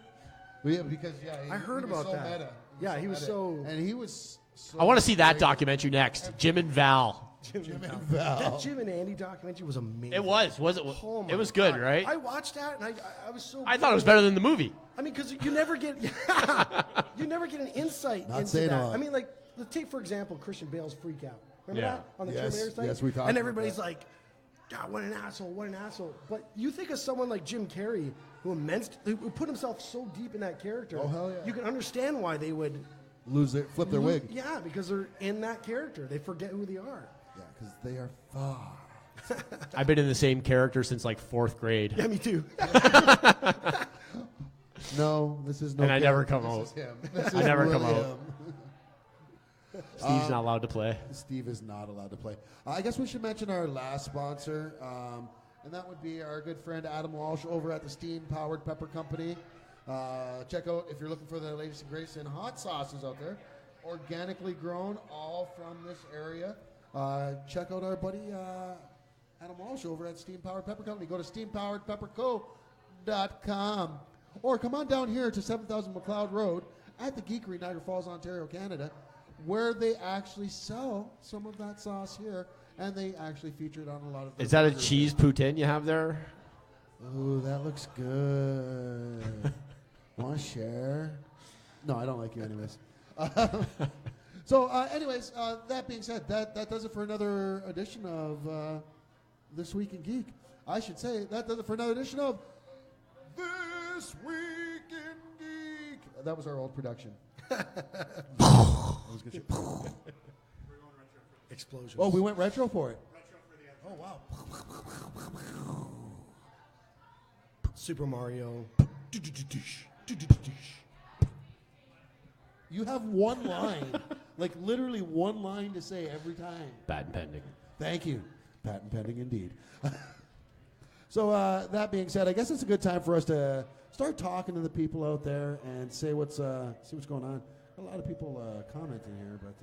Well, yeah, because, I heard he was about so that. Meta. Yeah, he was meta. so... And he was So I want to see that great. documentary next. Jim and Val. Jim and Val. That Jim and Andy documentary was amazing. It was it? Oh my It was good, God. right? I watched that and I was so. I thought it was better than the movie. I mean, because you never get you never get an insight Not into saying that. a lot. I mean, like, let's take for example Christian Bale's freak out. Remember Yeah. that on the Yes, Terminator site? yes, we talked And about everybody's that. like, God, what an asshole! What an asshole! But you think of someone like Jim Carrey, who put himself so deep in that character. Oh, hell yeah. You can understand why they would Flip their wig. Yeah, because they're in that character. They forget who they are. Yeah, because they are far. I've been in the same character since like 4th grade. Yeah, me too. No, this is no. And I never character. come This out. is him. This I is never really come out. him. Steve's not allowed to play. Steve is not allowed to play. I guess we should mention our last sponsor, and that would be our good friend Adam Walsh over at the Steam Powered Pepper Company. Check out if you're looking for the latest and greatest in hot sauces out there, organically grown, all from this area. Check out our buddy Adam Walsh over at Steam Powered Pepper Company. Go to steampoweredpepperco.com or come on down here to 7000 McLeod Road at the Geekery, Niagara Falls, Ontario, Canada, where they actually sell some of that sauce here, and they actually feature it on a lot of. Is that a burgers. cheese poutine you have there? Ooh, that looks good. Want to share? No, I don't like you anyways. So, anyways, that being said, that does it for another edition of This Week in Geek. I should say that does it for another edition of This Week in Geek. That was our old production. That was good shit. Explosions. Oh, we went retro for it. Oh, wow. Super Mario. You have one line, like literally one line to say every time. Patent pending. Thank you. Patent pending indeed. So that being said, I guess it's a good time for us to start talking to the people out there and see what's going on. A lot of people commenting here, but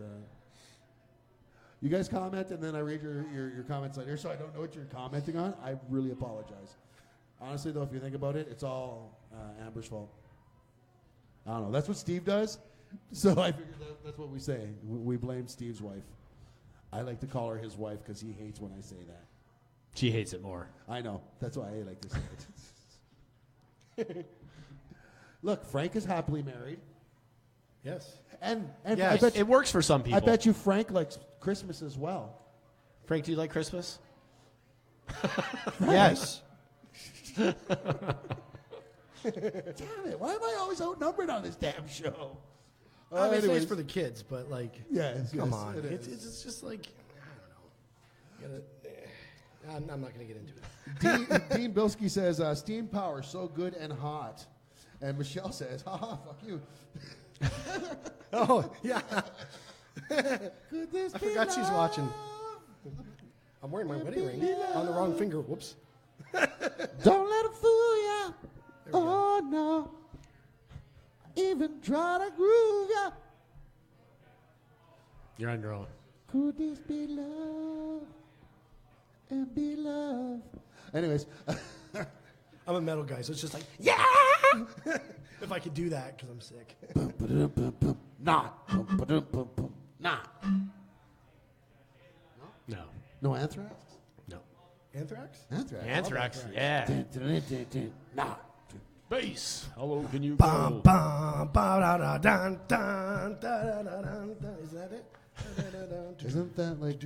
you guys comment and then I read your comments later, so I don't know what you're commenting on. I really apologize. Honestly, though, if you think about it, it's all Amber's fault. I don't know. That's what Steve does. So I figured that's what we say. We blame Steve's wife. I like to call her his wife because he hates when I say that. She hates it more. I know. That's why I like to say it. Look, Frank is happily married. Yes. And Yes. I bet It works for some people. I bet you Frank likes Christmas as well. Frank, do you like Christmas? Yes. Damn it. Why am I always outnumbered on this damn show? I mean, Anyways. it's for the kids, but like, Yes, come yes, on. it is. It's just like, I don't know. I'm not going to get into it. Dean Bilski says, steam power, so good and hot. And Michelle says, haha, fuck you. Oh, yeah. Could this I be forgot she's love? watching. I'm wearing my wedding ring on the wrong finger. Whoops. Don't let him fool ya. Oh, no. Even try to groove ya. You're on your own. Could this be love and be love? Anyways. I'm a metal guy, so it's just like, yeah! If I could do that, because I'm sick. Not. Not. No. No Anthrax? No. Anthrax? Anthrax. Anthrax, yeah. Not. Bass. Hello, can you Bum, go? bum, ba, da, da, dun, dun, da, da, da, dun, dun. Is that it? Da, da, da, dun, dun. Isn't that like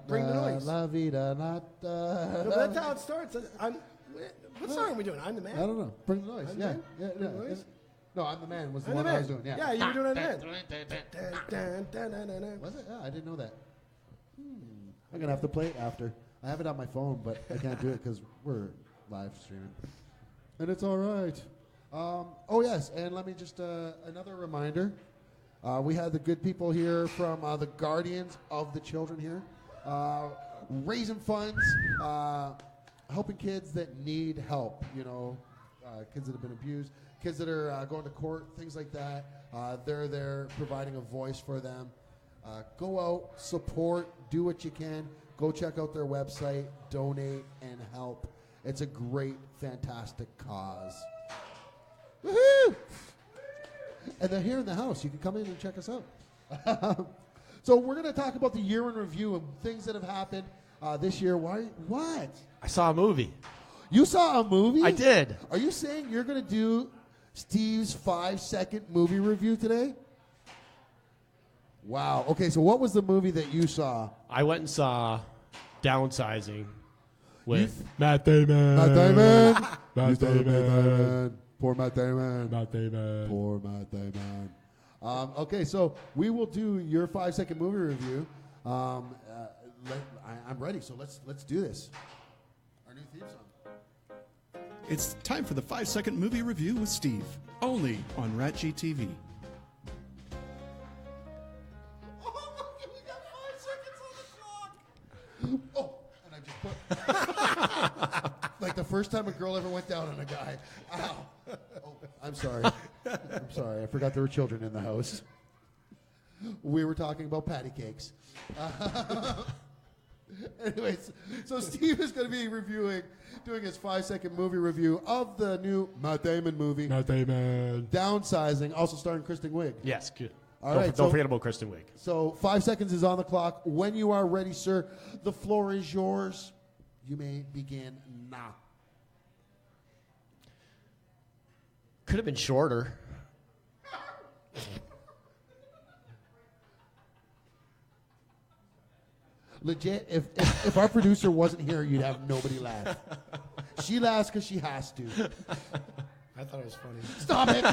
Bring the noise. La vida, No, but that's how it starts. What song are we doing? I'm the man? I don't know. Bring the noise. I'm the Yeah. man? Yeah. Bring the noise? No, I'm the man was the I'm the one I man. was doing. Yeah. Yeah, you were doing I'm the man. Dun, dun, dun, dun, dun, dun. Was it? Yeah, I didn't know that. I'm gonna have to play it after. I have it on my phone, but I can't do it because we're live streaming, and it's all right. Oh yes, and let me just another reminder. We had the good people here from the Guardians of the Children here, raising funds, helping kids that need help. You know, kids that have been abused, kids that are going to court, things like that. They're there providing a voice for them. Go out, support, do what you can. Go check out their website, donate, and help. It's a great, fantastic cause. Woohoo! And they're here in the house. You can come in and check us out. So we're going to talk about the year in review and things that have happened this year. Why? What? I saw a movie. You saw a movie? I did. Are you saying you're going to do Steve's 5-second movie review today? Wow. Okay, so what was the movie that you saw? I went and saw Downsizing with Matt Damon. Matt Damon. Matt Damon. Poor Matt Damon. Matt Damon. Poor Matt Damon. Okay, so we will do your 5-second movie review. I'm ready, so let's do this. Our new theme song. It's time for the 5-second movie review with Steve, only on RATG TV. Oh, and I just put like the first time a girl ever went down on a guy. Ow. Oh, I'm sorry. I'm sorry. I forgot there were children in the house. We were talking about patty cakes. Anyways, so Steve is going to be doing his 5-second movie review of the new Matt Damon movie, Matt Damon. Downsizing, also starring Kristen Wiig. Yes, good. All right, Don't so- forget about Kristen Wiig. So 5 seconds is on the clock. When you are ready, sir, the floor is yours. You may begin now. Could have been shorter. Legit, if our producer wasn't here, you'd have nobody laugh. She laughs because she has to. I thought it was funny. Stop it.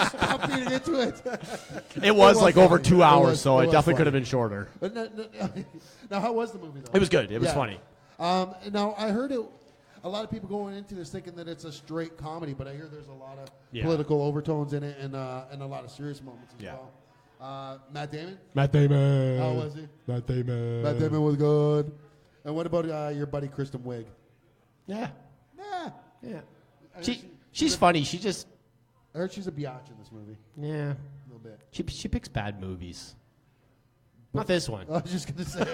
Stop feeding into it. It was like funny. over 2 hours, so it was definitely funny. could have been shorter. But now, how was the movie, though? It was good. It was Yeah. funny. Now, I heard a lot of people going into this thinking that it's a straight comedy, but I hear there's a lot of Yeah. political overtones in it and a lot of serious moments as Yeah. well. Matt Damon? Matt Damon. How was he? Matt Damon. Matt Damon was good. And what about your buddy Kristen Wiig? Yeah. Nah. Yeah. I heard She's funny. She just, I heard she's a biatch in this movie. yeah. A little bit. She picks bad movies. Not this one. I was just going to say.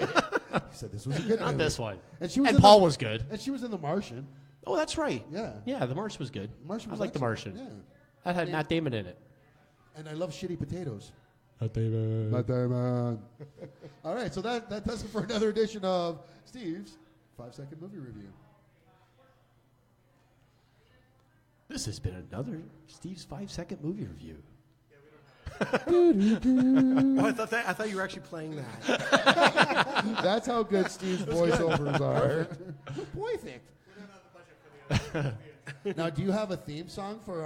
You said this was a good Not movie. this one. And she was And in Paul was good. And she was in The Martian. Oh, that's right. Yeah. Yeah, The Martian was good. Martian I was like The excellent. Martian. Yeah. That had Matt Damon in it. And I love shitty potatoes. Matt Damon. Matt Damon. All right, so that does it for another edition of Steve's 5-second movie review. This has been another Steve's 5-second movie review. Oh, I thought you were actually playing that. That's how good Steve's voiceovers are. Perfect. Now, do you have a theme song for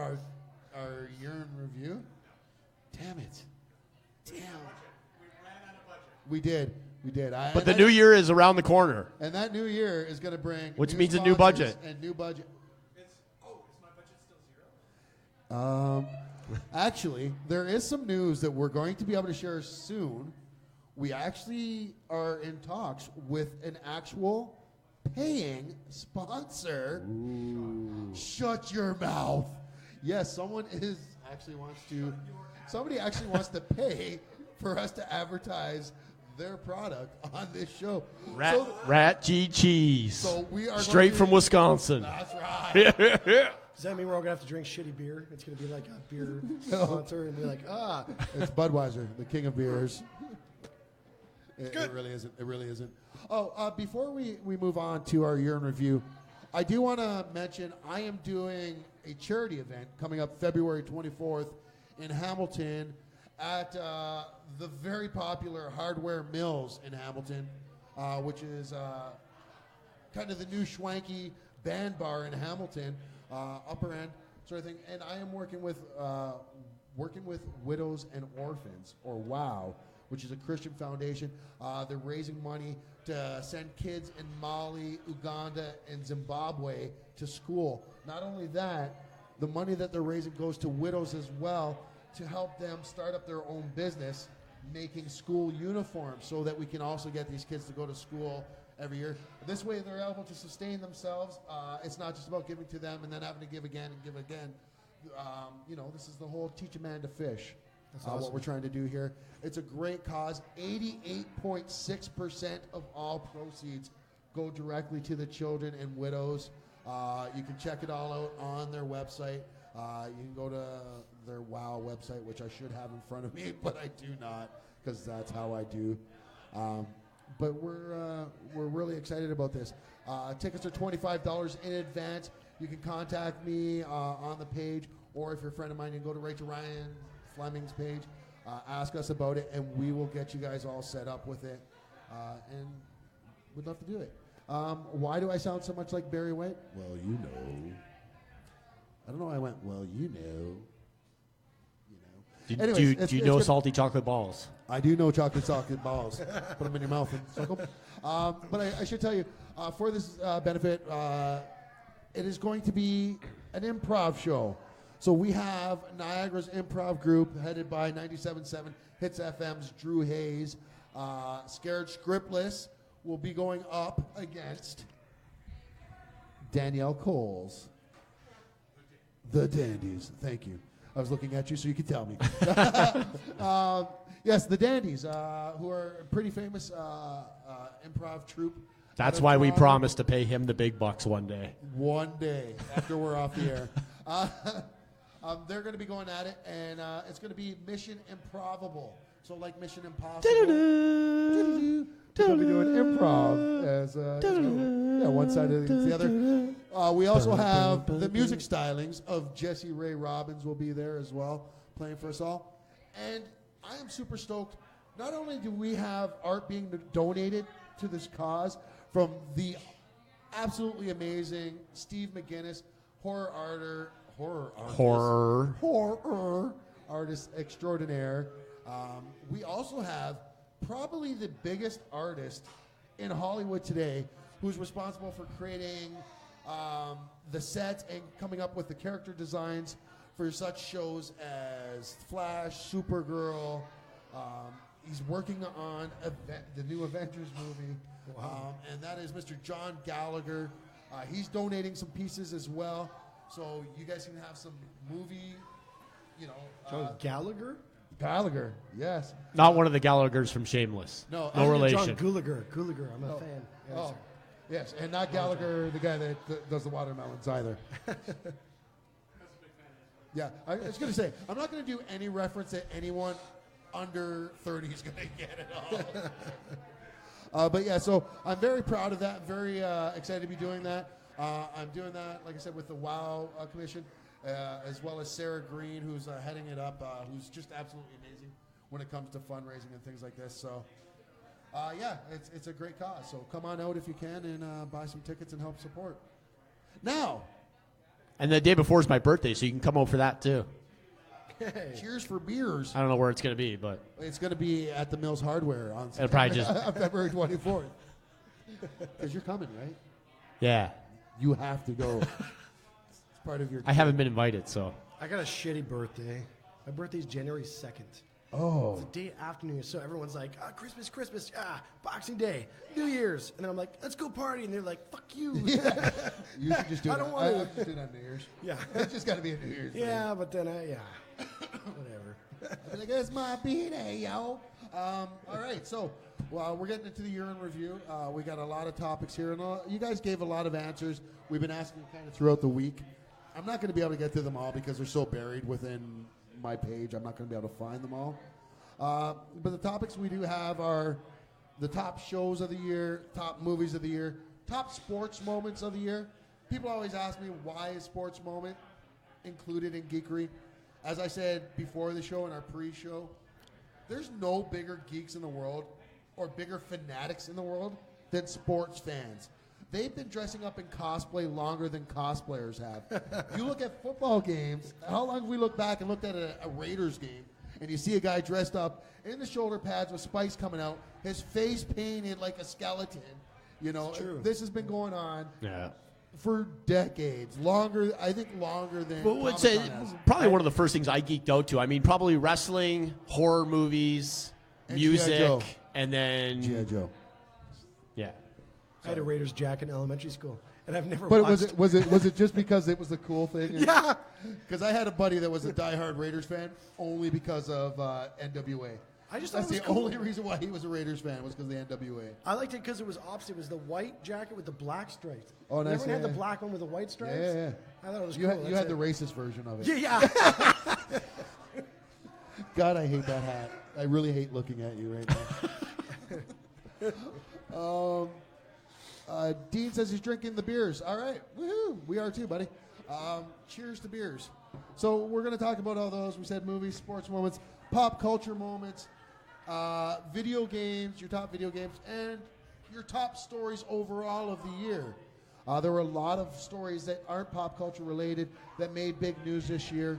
our year in review? Damn it. Damn. We did. But the new year is around the corner. And that new year is going to bring Which new means a new sponsors budget. And new budget. Is my budget still zero? Actually, there is some news that we're going to be able to share soon. We actually are in talks with an actual paying sponsor. Ooh. Shut your mouth. Yes, somebody actually wants to pay for us to advertise their product on this show. RATG cheese. So we are straight going from to- Wisconsin. That's right. Does that mean we're all going to have to drink shitty beer? It's going to be like a beer sponsor and be like, It's Budweiser, the king of beers. It really isn't. It really isn't. Oh, before we move on to our year in review, I do want to mention I am doing a charity event coming up February 24th in Hamilton at the very popular Hardware Mills in Hamilton, which is kind of the new schwanky band bar in Hamilton, upper end sort of thing. And I am working with Widows and Orphans, or WOW, which is a Christian foundation. They're raising money to send kids in Mali, Uganda, and Zimbabwe to school. Not only that, the money that they're raising goes to widows as well to help them start up their own business making school uniforms so that we can also get these kids to go to school every year. This way they're able to sustain themselves. It's not just about giving to them and then having to give again and give again. This is the whole teach a man to fish. That's awesome. What we're trying to do here. It's a great cause. 88.6% of all proceeds go directly to the children and widows. You can check it all out on their website. You can go to their WOW website, which I should have in front of me, but I do not, because that's how I do. But we're really excited about this. Tickets are $25 in advance. You can contact me on the page, or if you're a friend of mine, you can go to Rachel Ryan Fleming's page, ask us about it, and we will get you guys all set up with it. And we'd love to do it. Why do I sound so much like Barry White? Well, you know. I don't know why I went, well, you know. Do you know salty chocolate balls? I do know chocolate balls. Put them in your mouth and suck them. But I should tell you, for this benefit, it is going to be an improv show. So we have Niagara's improv group, headed by 97.7 Hits FM's Drew Hayes. Scared Scriptless will be going up against Danielle Coles. The Dandies. Thank you. I was looking at you so you could tell me. Yes, the Dandies, who are a pretty famous improv troupe. That's why we promised to pay him the big bucks one day. One day after we're off the air. They're going to be going at it, and it's going to be Mission Improbable. So like Mission Impossible. We're going to be doing improv as one side of the other. We also have the music stylings of Jesse Ray Robbins will be there as well, playing for us all. And I am super stoked. Not only do we have art being donated to this cause from the absolutely amazing Steve McGinnis, horror artist extraordinaire. We also have probably the biggest artist in Hollywood today, who's responsible for creating the sets and coming up with the character designs for such shows as Flash, Supergirl. He's working on the new Avengers movie. Wow. And that is Mr. John Gallagher. He's donating some pieces as well. So you guys can have some movie, John Gallagher? Gallagher, yes. Not one of the Gallaghers from Shameless. No relation. John Gallagher. I'm a fan. Yeah, yes, and not Gallagher, the guy that does the watermelons either. Yeah, I was going to say, I'm not going to do any reference that anyone under 30 is going to get at all. But yeah, so I'm very proud of that. Very excited to be doing that. I'm doing that, like I said, with the WOW Commission, as well as Sarah Green, who's heading it up, who's just absolutely amazing when it comes to fundraising and things like this. So, yeah, it's a great cause. So come on out if you can and buy some tickets and help support. Now. And the day before is my birthday, so you can come over for that too. Cheers for beers. I don't know where it's going to be, but it's going to be at the Mills Hardware on February 24th. Because you're coming, right? Yeah. You have to go. It's part of your. I haven't been invited, so. I got a shitty birthday. My birthday's January 2nd. Oh. It's the day after New Year's, so everyone's like, Christmas, Boxing Day, New Year's. And then I'm like, let's go party. And they're like, fuck you. Yeah. You should just do it. I don't want to. I just do it on New Year's. Yeah. It's just got to be a New Year's. Yeah, thing. but then whatever. I'm like, it's my B-Day, yo. All right, so we're getting into the year in review. We got a lot of topics here, and you guys gave a lot of answers. We've been asking kind of throughout the week. I'm not going to be able to get to them all because they're so buried within my page. I'm not going to be able to find them all. But the topics we do have are the top shows of the year, top movies of the year, top sports moments of the year. People always ask me, why is sports moment included in Geekery? As I said before the show, in our pre-show, there's no bigger geeks in the world or bigger fanatics in the world than sports fans. They've been dressing up in cosplay longer than cosplayers have. You look at football games, how long have we looked back and looked at a Raiders game, and you see a guy dressed up in the shoulder pads with spikes coming out, his face painted like a skeleton. This has been going on for decades. I think longer than Comic-Con has. Probably one of the first things I geeked out to. I mean, probably wrestling, horror movies, and music, and then G.I. Joe. Yeah. I had a Raiders jacket in elementary school, and I've never But watched. was it just because it was the cool thing? Yeah. Because I had a buddy that was a diehard Raiders fan only because of NWA. I just thought That's it was the cool. only reason why he was a Raiders fan was because of the NWA. I liked it because it was opposite. It was the white jacket with the black stripes. Oh, nice, Everyone had yeah. the black one with the white stripes. Yeah. I thought it was You cool. had, you That's had the it. racist version of it. Yeah. God, I hate that hat. I really hate looking at you right now. Dean says he's drinking the beers. All right. Woohoo. We are too, buddy. Cheers to beers. So we're going to talk about all those. We said movies, sports moments, pop culture moments, video games, your top video games, and your top stories overall of the year. There were a lot of stories that aren't pop culture related that made big news this year.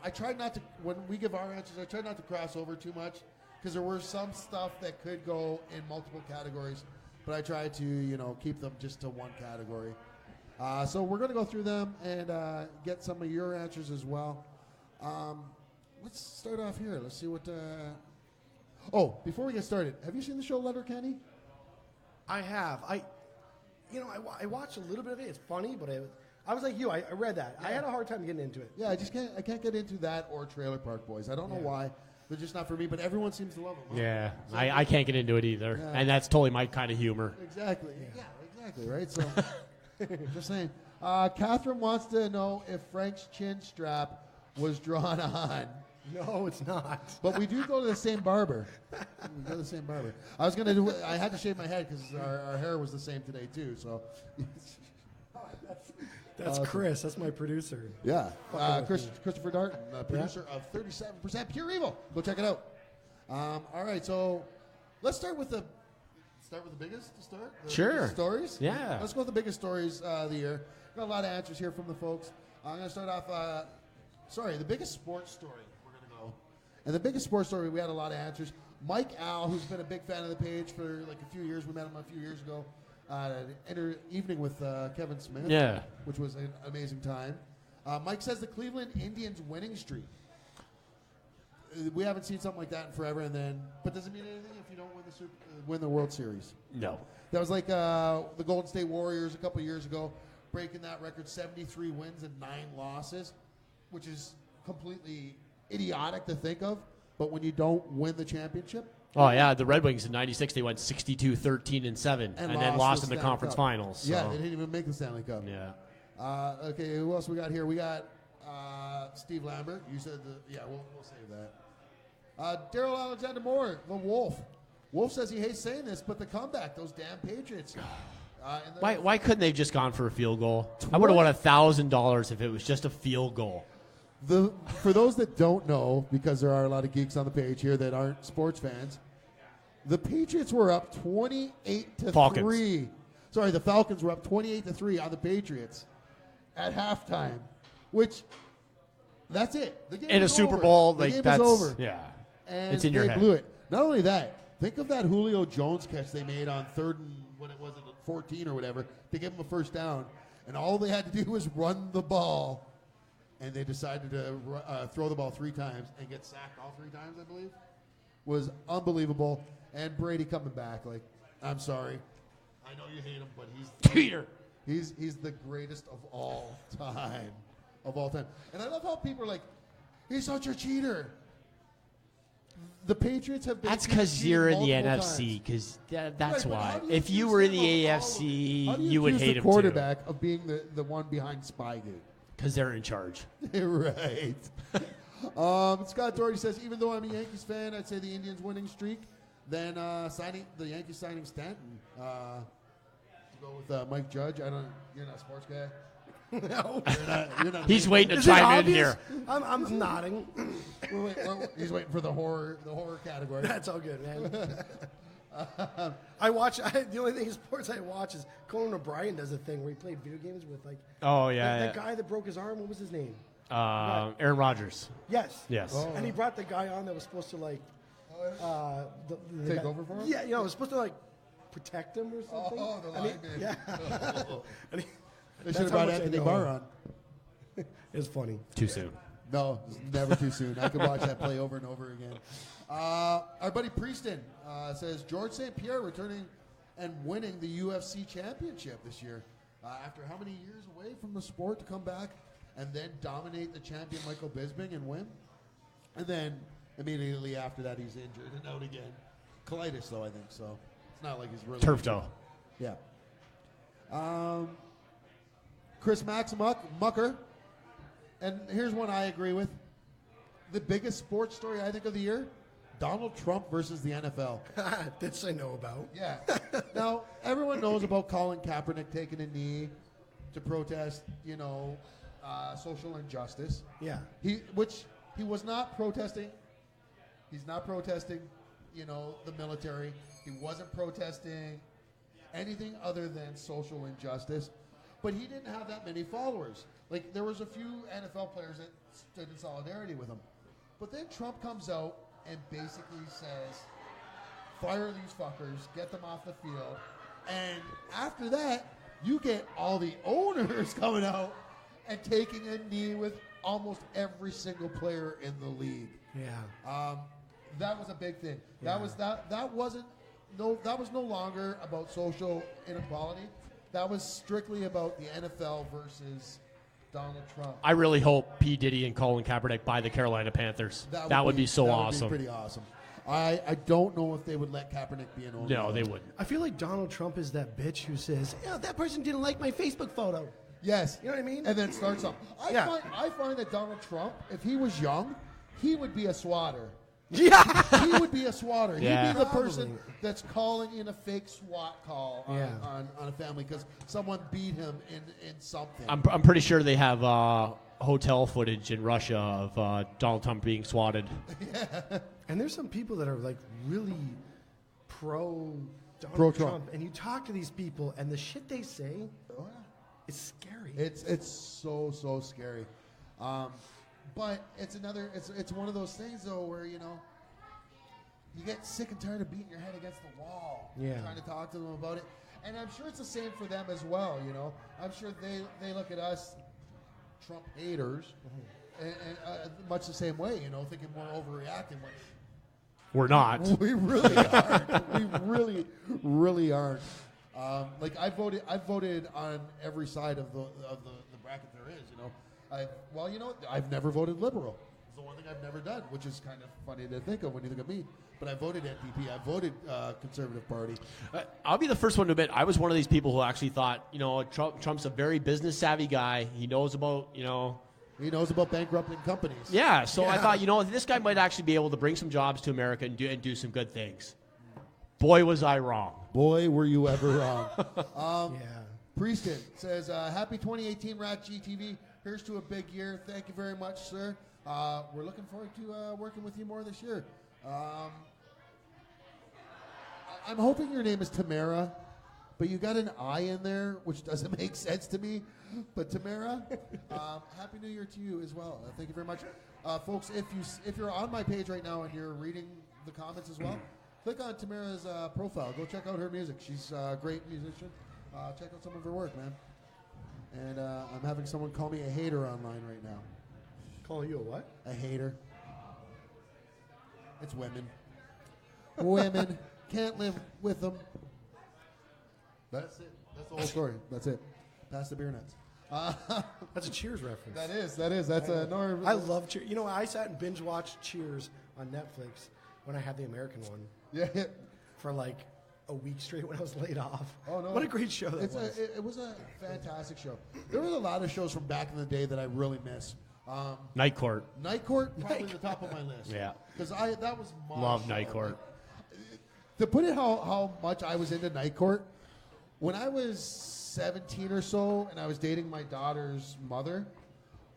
I tried not to, when we give our answers, I tried not to cross over too much because there were some stuff that could go in multiple categories, but I tried to, keep them just to one category. So we're going to go through them and get some of your answers as well. Let's start off here. Let's see what. Before we get started, have you seen the show Letterkenny? I have. I watched a little bit of it. It's funny, but I was like you. I read that. I had a hard time getting into it. Yeah, I can't get into that or Trailer Park Boys. I don't know why. They're just not for me, but everyone seems to love them. Huh? Yeah, I can't get into it either. Yeah. And that's totally my kind of humor. Exactly. Yeah, exactly, right? So, just saying. Catherine wants to know if Frank's chin strap was drawn on. No, it's not. But we do go to the same barber. We go to the same barber. I had to shave my head because our hair was the same today, too. So, That's Chris. That's my producer. yeah. Christopher Darton, producer of 37% Pure Evil. Go check it out. All right, so let's start with the biggest to start. The Sure. biggest stories. Yeah. Let's go with the biggest stories of the year. Got a lot of answers here from the folks. I'm going to start off. The biggest sports story. We're going to go. And the biggest sports story, we had a lot of answers. Mike Al, who's been a big fan of the page for like a few years. We met him a few years ago. An evening with Kevin Smith. Yeah. Which was an amazing time. Mike says the Cleveland Indians winning streak. We haven't seen something like that in forever. But does it mean anything if you don't win the World Series? No. That was like the Golden State Warriors a couple years ago, breaking that record, 73 wins and 9 losses, which is completely idiotic to think of. But when you don't win the championship, Oh, yeah, the Red Wings in 96, they went 62-13-7 and then lost in the Stanley conference Cup. finals. So. Yeah, they didn't even make the Stanley Cup. Yeah. Okay, who else we got here? We got Steve Lambert. You said we'll save that. Daryl Alexander Moore, the Wolf. Wolf says he hates saying this, but the comeback, those damn Patriots. Why couldn't they have just gone for a field goal? I would have won $1,000 if it was just a field goal. For those that don't know, because there are a lot of geeks on the page here that aren't sports fans, the Patriots were up 28-3. Sorry, the Falcons were up 28-3 on the Patriots at halftime, which that's it. The game In a is Super over. Bowl, the game that's is over. Yeah. And It's in your they head. blew it. Not only that, think of that Julio Jones catch they made on 3rd and 14 or whatever to give them a first down, and all they had to do was run the ball. And they decided to throw the ball 3 times and get sacked all 3 times, I believe. Was unbelievable. And Brady coming back, like, I'm sorry. I know you hate him, but he's Cheater. He's the greatest of all time. Of all time. And I love how people are like, he's such a cheater. The Patriots have been That's because cheated you're in the multiple NFC. times. Because that's Right, but why. how do If you accuse were in them the of all AFC, how do you would accuse hate the him quarterback of being the one behind Spygate. Because they're in charge. Right. Scott Doherty says, even though I'm a Yankees fan, I'd say the Indians winning streak. Then the Yankees signing Stanton to go with Mike Judge. You're not a sports guy. No. You're not He's waiting to Is it chime in obvious? here. I'm nodding. He's waiting for the horror category. That's all good, man. The only thing in sports I watch is Conan O'Brien does a thing where he played video games with Oh, yeah. that guy that broke his arm. What was his name? Aaron Rodgers. Yes. Yes. Oh. And he brought the guy on that was supposed to the Take guy- over for him? Yeah, it was supposed to protect him or something. Oh, the And he- lineman. Yeah. And They that's should have how brought much I Anthony know. Barr on. It's funny. Too soon. No, it's never too soon. I could watch that play over and over again. Our buddy Prieston says George St. Pierre returning and winning the UFC championship this year. After how many years away from the sport to come back and then dominate the champion Michael Bisping and win? And then immediately after that, he's injured and out again. Colitis, though, I think. So it's not like he's really Turf toe. Yeah. Chris Mucker. And here's one I agree with. The biggest sports story, I think, of the year, Donald Trump versus the NFL. This I know about. Yeah. Now, everyone knows about Colin Kaepernick taking a knee to protest, social injustice. Yeah. He was not protesting. He's not protesting, the military. He wasn't protesting anything other than social injustice. But he didn't have that many followers. Like, there was a few NFL players that stood in solidarity with him. But then Trump comes out and basically says, fire these fuckers, get them off the field. And after that, you get all the owners coming out and taking a knee with almost every single player in the league. Yeah. That was a big thing. Yeah. That was no longer about social inequality. That was strictly about the NFL versus Donald Trump. I really hope P. Diddy and Colin Kaepernick buy the Carolina Panthers. That would be so awesome. That would be pretty awesome. I don't know if they would let Kaepernick be an owner. No, they wouldn't. I feel like Donald Trump is that bitch who says, that person didn't like my Facebook photo. Yes. You know what I mean? And then starts up. I find that Donald Trump, if he was young, he would be a swatter. Yeah. He would be a swatter. Yeah. He'd be the person that's calling in a fake SWAT call on a family because someone beat him in something. I'm pretty sure they have hotel footage in Russia of Donald Trump being swatted. Yeah. And there's some people that are like really pro Donald Trump. And you talk to these people and the shit they say is scary. It's so scary. But it's one of those things though where you get sick and tired of beating your head against the wall, trying to talk to them about it, and I'm sure it's the same for them as well. I'm sure they look at us, Trump haters, and much the same way. Thinking we're overreacting. We're not. We really aren't. We really, really aren't. I voted on every side of the bracket there is. I've never voted liberal. It's the one thing I've never done, which is kind of funny to think of when you think of me. But I voted NPP. I voted Conservative Party. I'll be the first one to admit I was one of these people who actually thought, Trump's a very business savvy guy. He knows about, He knows about bankrupting companies. Yeah, so I thought, this guy might actually be able to bring some jobs to America and do some good things. Boy, was I wrong. Boy, were you ever wrong. Prieston says, happy 2018 RATG TV. Here's to a big year. Thank you very much, sir. We're looking forward to working with you more this year. I'm hoping your name is Tamara, but you got an I in there, which doesn't make sense to me. But Tamara, Happy New Year to you as well. Thank you very much. Folks, if you're on my page right now and you're reading the comments as well, click on Tamara's profile. Go check out her music. She's a great musician. Check out some of her work, man. And I'm having someone call me a hater online right now. Calling you a what? A hater. It's women. Women. Can't live with them. That's it. That's the whole story. That's it. Pass the beer nuts. That's a Cheers reference. That is. That's a Nora. I love Cheers. I sat and binge watched Cheers on Netflix when I had the American one. Yeah. For like a week straight when I was laid off. Oh no! What a great show that was. It was a fantastic show. There was a lot of shows from back in the day that I really miss. Night Court. Night Court, probably the top of my list. Yeah. Because that was my Love show. Night Court. To put it how much I was into Night Court, when I was 17 or so and I was dating my daughter's mother,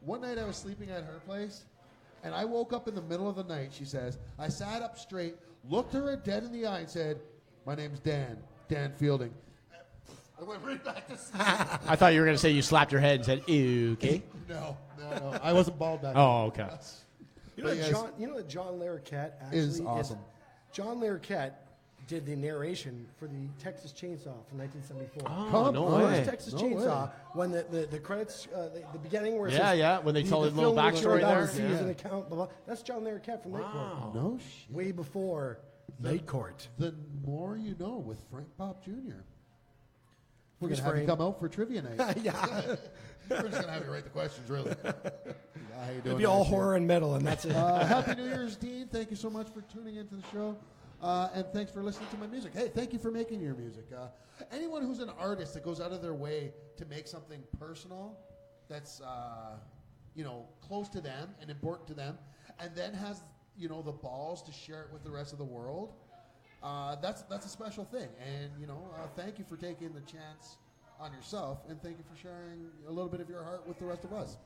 one night I was sleeping at her place and I woke up in the middle of the night, she says. I sat up straight, looked her dead in the eye and said, "My name's Dan Fielding." I went right back to sleep. I thought you were going to say you slapped your head and said, "Ew, okay." No. I wasn't bald back then. Oh, okay. You know that John Larroquette actually is awesome. John Larroquette did the narration for the Texas Chainsaw from 1974. Oh, no way. Texas Chainsaw, when the credits, the beginning where it Yeah, says, yeah, when they tell the little film backstory there. sees Yeah. an account, blah, blah. That's John Larroquette from Night Court. No shit. Way before Night Court. The more you know with Frank Pop Jr. We're going Freeze to have you frame. come out for trivia night. Yeah. We're just going to have you write the questions, really. How you doing It'll be all there, Steve? horror and metal, and that's it. Happy New Year's, Dean. Thank you so much for tuning into the show. And thanks for listening to my music. Hey, thank you for making your music. Anyone who's an artist that goes out of their way to make something personal that's, close to them and important to them, and then has, the balls to share it with the rest of the world, that's a special thing. And, thank you for taking the chance on yourself, and thank you for sharing a little bit of your heart with the rest of us.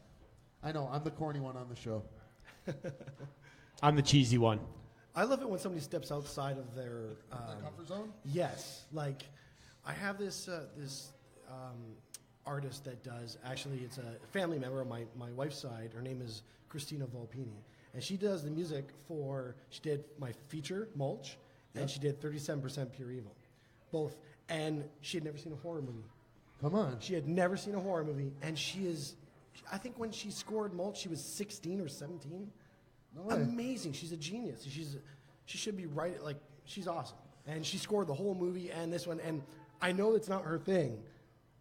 I know, I'm the corny one on the show. I'm the cheesy one. I love it when somebody steps outside of their The comfort zone? Yes, like I have this artist that does. Actually, it's a family member on my wife's side. Her name is Christina Volpini, and she does the music for. She did my feature Mulch, and she did 37% Pure Evil, both. And she had never seen a horror movie. Come on. She had never seen a horror movie, and she is. I think when she scored Mulch, she was 16 or 17. No way. Amazing. She's a genius. She should be right. Like, she's awesome. And she scored the whole movie and this one. And I know it's not her thing,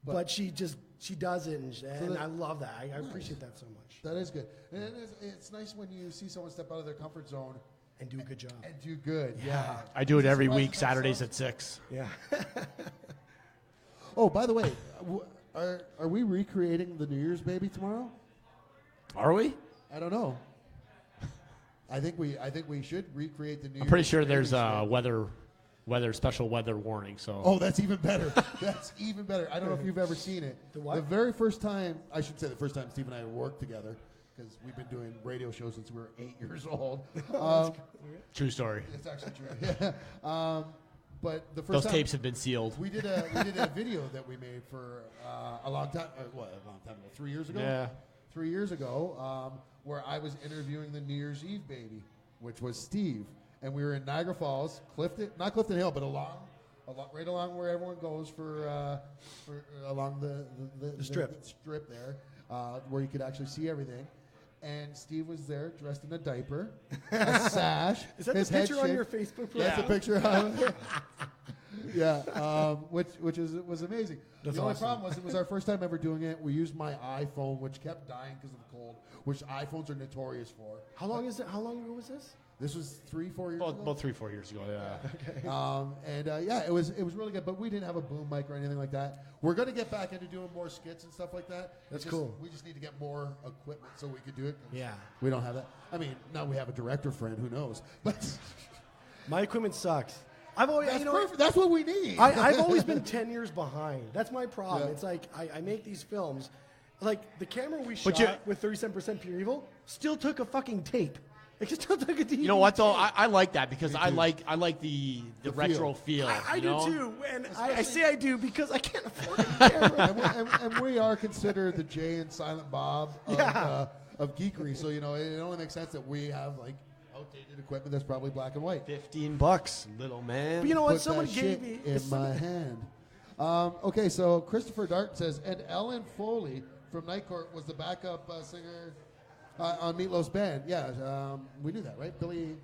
but she does it. And I love that. I appreciate that so much. That is good. And it's nice when you see someone step out of their comfort zone And do a good job. and do good. Yeah. I do it every Surprise week, yourself. Saturdays at 6. Yeah. Oh, by the way, are we recreating the New Year's Baby tomorrow? Are we? I don't know. I think we should recreate the New Year's. I'm pretty sure Baby there's a skit. special weather warning. So Oh, that's even better. That's even better. I don't know if you've ever seen it. The what? The very first time, I should say the first time Steve and I worked together, because we've been doing radio shows since we were 8 years old. true story. It's actually true. Yeah. But the first Those time tapes have been sealed. we did a video that we made for a long time. A long time ago? 3 years ago. Yeah. 3 years ago, where I was interviewing the New Year's Eve baby, which was Steve, and we were in Niagara Falls, not Clifton Hill, but right along where everyone goes for along the strip. the strip there, where you could actually see everything. And Steve was there, dressed in a diaper, a sash. Is that his the head picture on shaved. your Facebook profile? That's a picture of him. Yeah, which was amazing. That's the only awesome. problem was it was our first time ever doing it. We used my iPhone, which kept dying because of the cold, which iPhones are notorious for. How long ago was this? This was 3-4 years ago. About 3-4 years ago. Yeah. It was really good, but we didn't have a boom mic or anything like that. We're going to get back into doing more skits and stuff like that. That's cool. We just need to get more equipment so we could do it. Yeah. We don't have that. I mean, now we have a director friend. Who knows? But My equipment sucks. I've always, that's perfect. That's what we need. I've always been 10 years behind. That's my problem. Yeah. It's like I make these films. Like the camera we But shot with 37% Pure Evil still took a fucking tape. It still took a DVD. You know what though? tape. I like that because Me I too. like the retro feel. I you do know? too. And I say I do because I can't afford a camera. and we are considered the Jay and Silent Bob of geekery. So, it only makes sense that we have, like, outdated equipment that's probably black and white. $15, little man. But you know what? Put Someone that gave shit me in my hand. Okay, so Christopher Dart says, and Ellen Foley from Night Court was the backup singer on Meatloaf's band. Yeah, we knew that, right? Billy,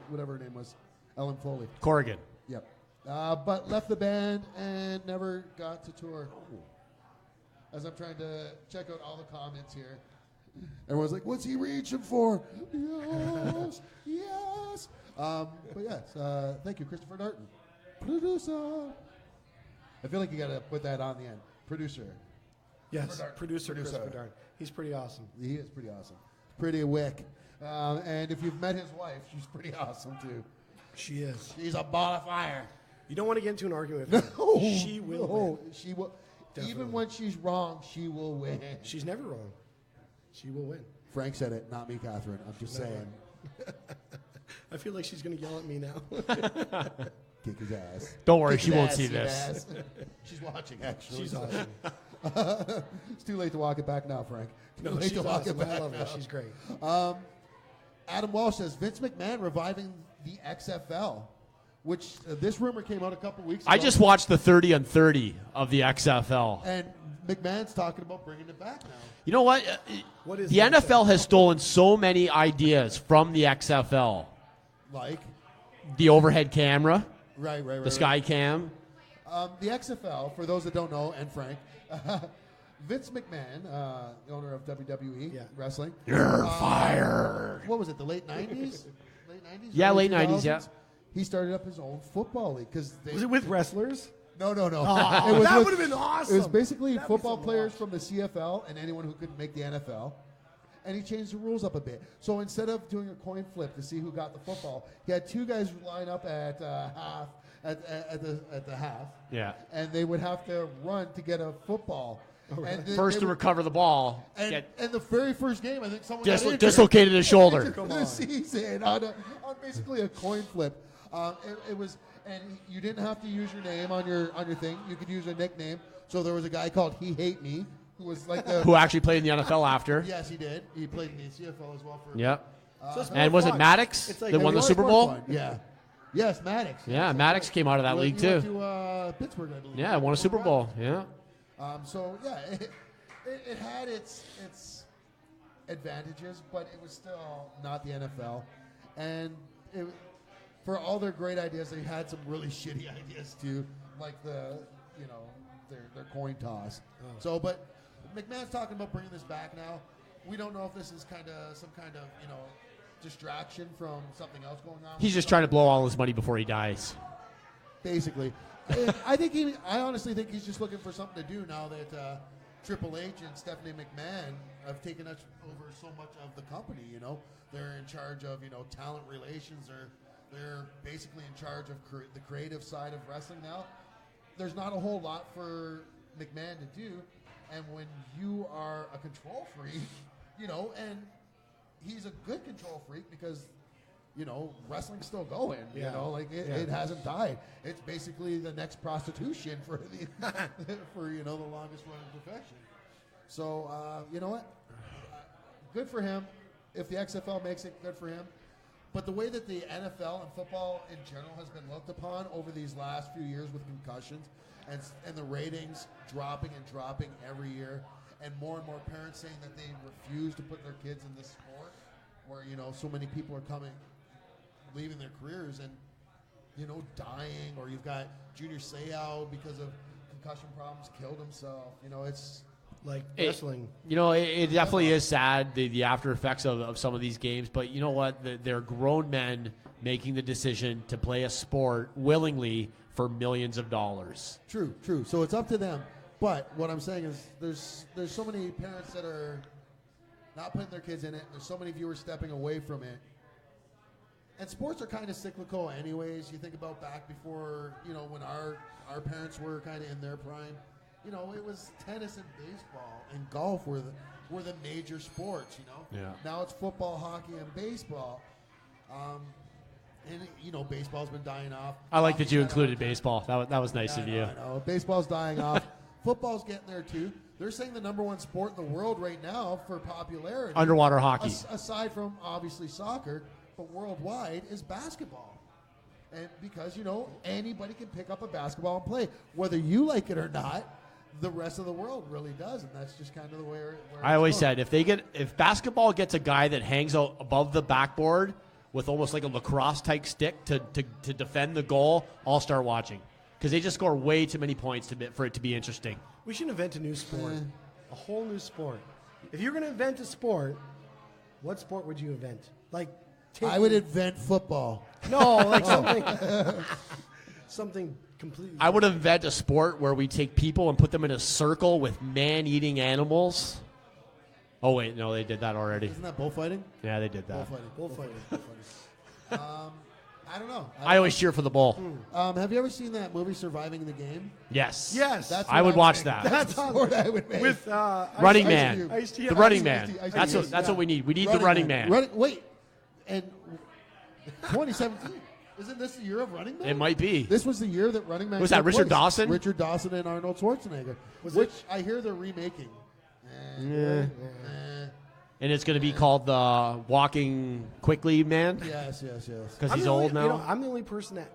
whatever her name was, Ellen Foley. Corrigan. Yep. But left the band and never got to tour. As I'm trying to check out all the comments here, everyone's like, "What's he reaching for?" Yes, yes. But yes, thank you, Christopher Darton, producer. I feel like you got to put that on the end, producer. Yes, producer Producer. Christopher Darn. He's pretty awesome. He is pretty awesome, pretty wick. And if you've met his wife, she's pretty awesome too. She is. She's a ball of fire. You don't want to get into an argument with her. She will win. She will. Definitely. Even when she's wrong, she will win. She's never wrong. She will win. Frank said it, not me, Catherine. I'm just saying. I feel like she's going to yell at me now. Kick his ass. Don't worry, Kick she his won't ass, see you this. ass. She's watching, actually. She's so. awesome. It's too late to walk it back now, Frank. Too No, late she's to walk awesome. it I back love her. now. She's great. Adam Walsh says Vince McMahon reviving the XFL, which this rumor came out a couple weeks ago. I just watched the 30 on 30 of the XFL. And McMahon's talking about bringing it back now. You know what? What is The the NFL has stolen so many ideas from the XFL. Like, The overhead camera, right. the sky cam, The XFL, for those that don't know, and Frank, Vince McMahon, the owner of WWE Wrestling. You're fired. What was it, the late 90s? Late 90s? Yeah, early late 90s, 2000s? yeah. He started up his own football league. Was it with wrestlers? No. Oh, that would have been awesome. It was basically That'd be football some players watch. from the CFL and anyone who couldn't make the NFL. And he changed the rules up a bit. So instead of doing a coin flip to see who got the football, he had two guys line up at half at the half. Yeah. And they would have to run to get a football. And then First they to would- recover the ball. And the very first game, I think someone got injured. Dislocated his shoulder. The season on basically a coin flip. It was, and you didn't have to use your name on your thing. You could use a nickname. So there was a guy called He Hate Me, who was like the Who actually played in the NFL after. Yes, he did. He played in the CFL as well for. Yep. So it's And more was it fun. Maddox It's like that won the It was Super more Bowl? fun. Yeah. Yes, Maddox. Yeah, Maddox came out of that He league went too. to Pittsburgh, I believe. Yeah, won a Super Bowl. Yeah. So yeah, it had its advantages, but it was still not the NFL. And for all their great ideas, they had some really shitty ideas too, like their coin toss. So, but McMahon's talking about bringing this back now. We don't know if this is some kind of distraction from something else going on. He's just trying to blow all his money before he dies. Basically. I honestly think he's just looking for something to do now that Triple H and Stephanie McMahon have taken over so much of the company. They're in charge of talent relations. They're basically in charge of the creative side of wrestling now. There's not a whole lot for McMahon to do, and when you are a control freak, and he's a good control freak because wrestling's still going. It hasn't died. It's basically the next prostitution for the the longest running profession. So you know what? Good for him. If the XFL makes it, good for him. But the way that the NFL and football in general has been looked upon over these last few years with concussions and the ratings dropping every year, and more parents saying that they refuse to put their kids in this sport where so many people are leaving their careers and dying, or you've got Junior Seau because of concussion problems killed himself. It's like wrestling. It definitely is sad, the after effects of some of these games, but you know what? They're grown men making the decision to play a sport willingly for millions of dollars. True. So it's up to them. But what I'm saying is there's so many parents that are not putting their kids in it. There's so many viewers stepping away from it. And sports are kind of cyclical anyways. You think about back before, when our parents were kind of in their prime. It was tennis and baseball and golf were the major sports, Yeah. Now it's football, hockey, and baseball. And baseball's been dying off. I like that you Hockey's included dying off. baseball. That was nice of you. I know. Baseball's dying off. Football's getting there too. They're saying the number one sport in the world right now for popularity, Underwater hockey. aside from obviously soccer, but worldwide, is basketball. And because anybody can pick up a basketball and play, whether you like it or not. The rest of the world really does, and that's just kind of the way. I always said if basketball gets a guy that hangs out above the backboard with almost like a lacrosse type stick to defend the goal, I'll start watching because they just score way too many points for it to be interesting. We should invent a new sport, a whole new sport. If you're going to invent a sport, what sport would you invent? I would invent football. No, like something completely. I would invent a sport where we take people and put them in a circle with man-eating animals. Oh wait, no, they did that already. Isn't that bullfighting? Yeah, they did that. Bullfighting. I don't know. I always cheer for the bull. Have you ever seen that movie Surviving the Game? Yes. Yes. That's I would watch that. That's the sport I would make. With Running Man. Ice-T. The Running Man. That's what we need. We need the Running Man. Wait, and 2017. Isn't this the year of Running Man? It might be. This was the year that Running Man. Was that took Richard place. Dawson? Richard Dawson and Arnold Schwarzenegger. Which I hear they're remaking. And it's going to be called the Walking Quickly Man Yes. because he's old now. I'm the only person that,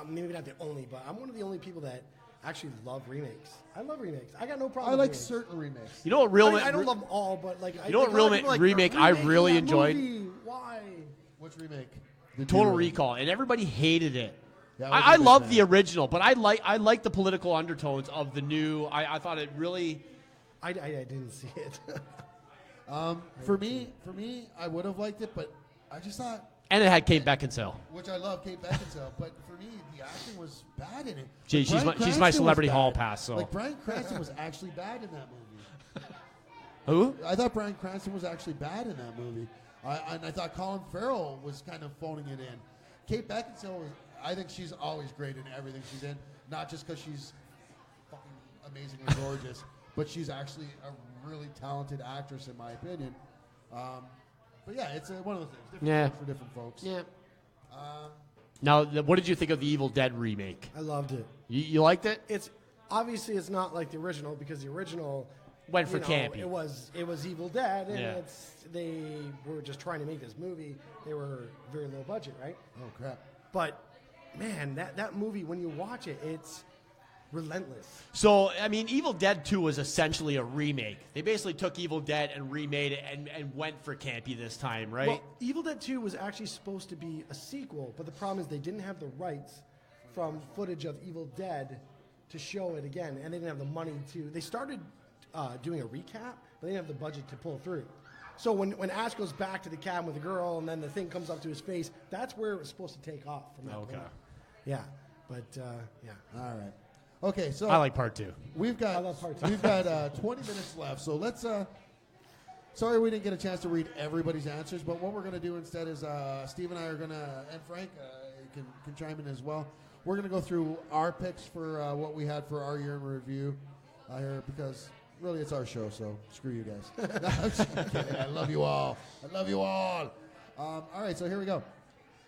maybe not the only, but I'm one of the only people that actually love remakes. I love remakes. I got no problem. I like with remakes. certain remakes. You know what real? I don't love them all, but like You know what real remake I really enjoyed? Why? Which remake? Total Recall, and everybody hated it. Yeah, I love the original, but I like the political undertones of the new. I thought it really. I didn't see it. For me, I would have liked it, but I just thought. And it had Kate Beckinsale. Which I love, Kate Beckinsale, but for me, the acting was bad in it. Gee, she's my celebrity hall pass. So like Bryan Cranston was actually bad in that movie. who? I thought Bryan Cranston was actually bad in that movie, and I thought Colin Farrell was kind of phoning it in. Kate Beckinsale was. I think she's always great in everything she's in, not just because she's fucking amazingly gorgeous, but she's actually a really talented actress in my opinion. But yeah, it's one of those things. Different for different folks. Yeah. Now, what did you think of the Evil Dead remake? I loved it. You liked it? It's obviously it's not like the original because the original Went for campy. It was Evil Dead, and Yeah. they were just trying to make this movie. They were very low budget, right? Oh crap! But man, that movie when you watch it, it's relentless. So, I mean, Evil Dead 2 was essentially a remake. They basically took Evil Dead and remade it and went for campy this time, right? Well, Evil Dead 2 was actually supposed to be a sequel, but the problem is they didn't have the rights from footage of Evil Dead to show it again, and they didn't have the money to. They started doing a recap, but they didn't have the budget to pull through. So when Ash goes back to the cabin with the girl, and then the thing comes up to his face, that's where it was supposed to take off from that point. Yeah, but yeah. All right. Okay, so I like part 2. I love part 2. We've got 20 minutes left, so let's. Sorry we didn't get a chance to read everybody's answers, but what we're going to do instead is Steve and I are going to, and Frank can chime in as well. We're going to go through our picks for what we had for our year in review here because really it's our show, so screw you guys. No, I'm just kidding. I love you all. I love you all. All right, so here we go.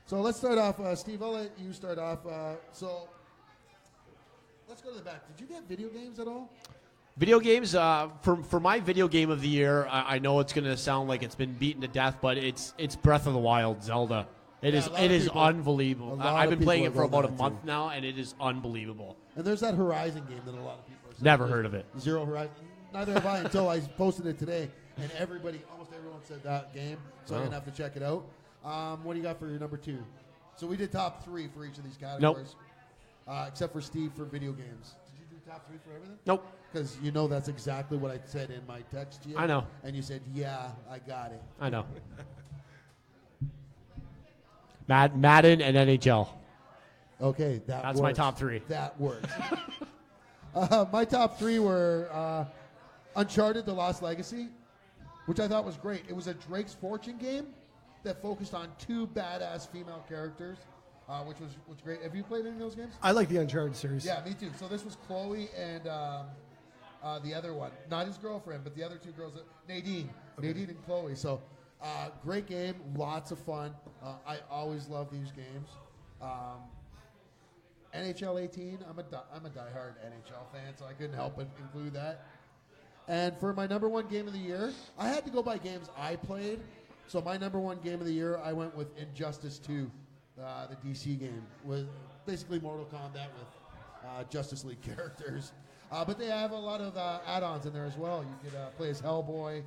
So let's start off. Steve, I'll let you start off. So let's go to the back. Did you get video games at all? Video games, for my video game of the year, I know it's going to sound like it's been beaten to death, but it's Breath of the Wild, Zelda. It is unbelievable. I've been playing it for about a month now, and it is unbelievable. And there's that Horizon game that a lot of people are saying. Never heard of it. Zero Horizon. Neither have I until I posted it today, and almost everyone said that game, so I'm going to have to check it out. What do you got for your number 2? So we did top 3 for each of these categories. Nope. Except for Steve for video games. Did you do top 3 for everything? Nope. Because you know that's exactly what I said in my text to you. I know. And you said, yeah, I got it. I know. Madden and NHL. Okay, That's works. my top 3. That works. My top 3 were Uncharted: The Lost Legacy, which I thought was great. It was a Drake's Fortune game that focused on 2 badass female characters, which was great. Have you played any of those games? I like the Uncharted series. Yeah, me too. So this was Chloe and the other one, not his girlfriend, but the other 2 girls, Nadine and Chloe. So great game, lots of fun. I always love these games. NHL 18, I'm a diehard NHL fan, so I couldn't help but include that. And for my number 1 game of the year, I had to go by games I played. So my number 1 game of the year, I went with Injustice 2, the DC game, with basically Mortal Kombat with Justice League characters. But they have a lot of add-ons in there as well. You could play as Hellboy.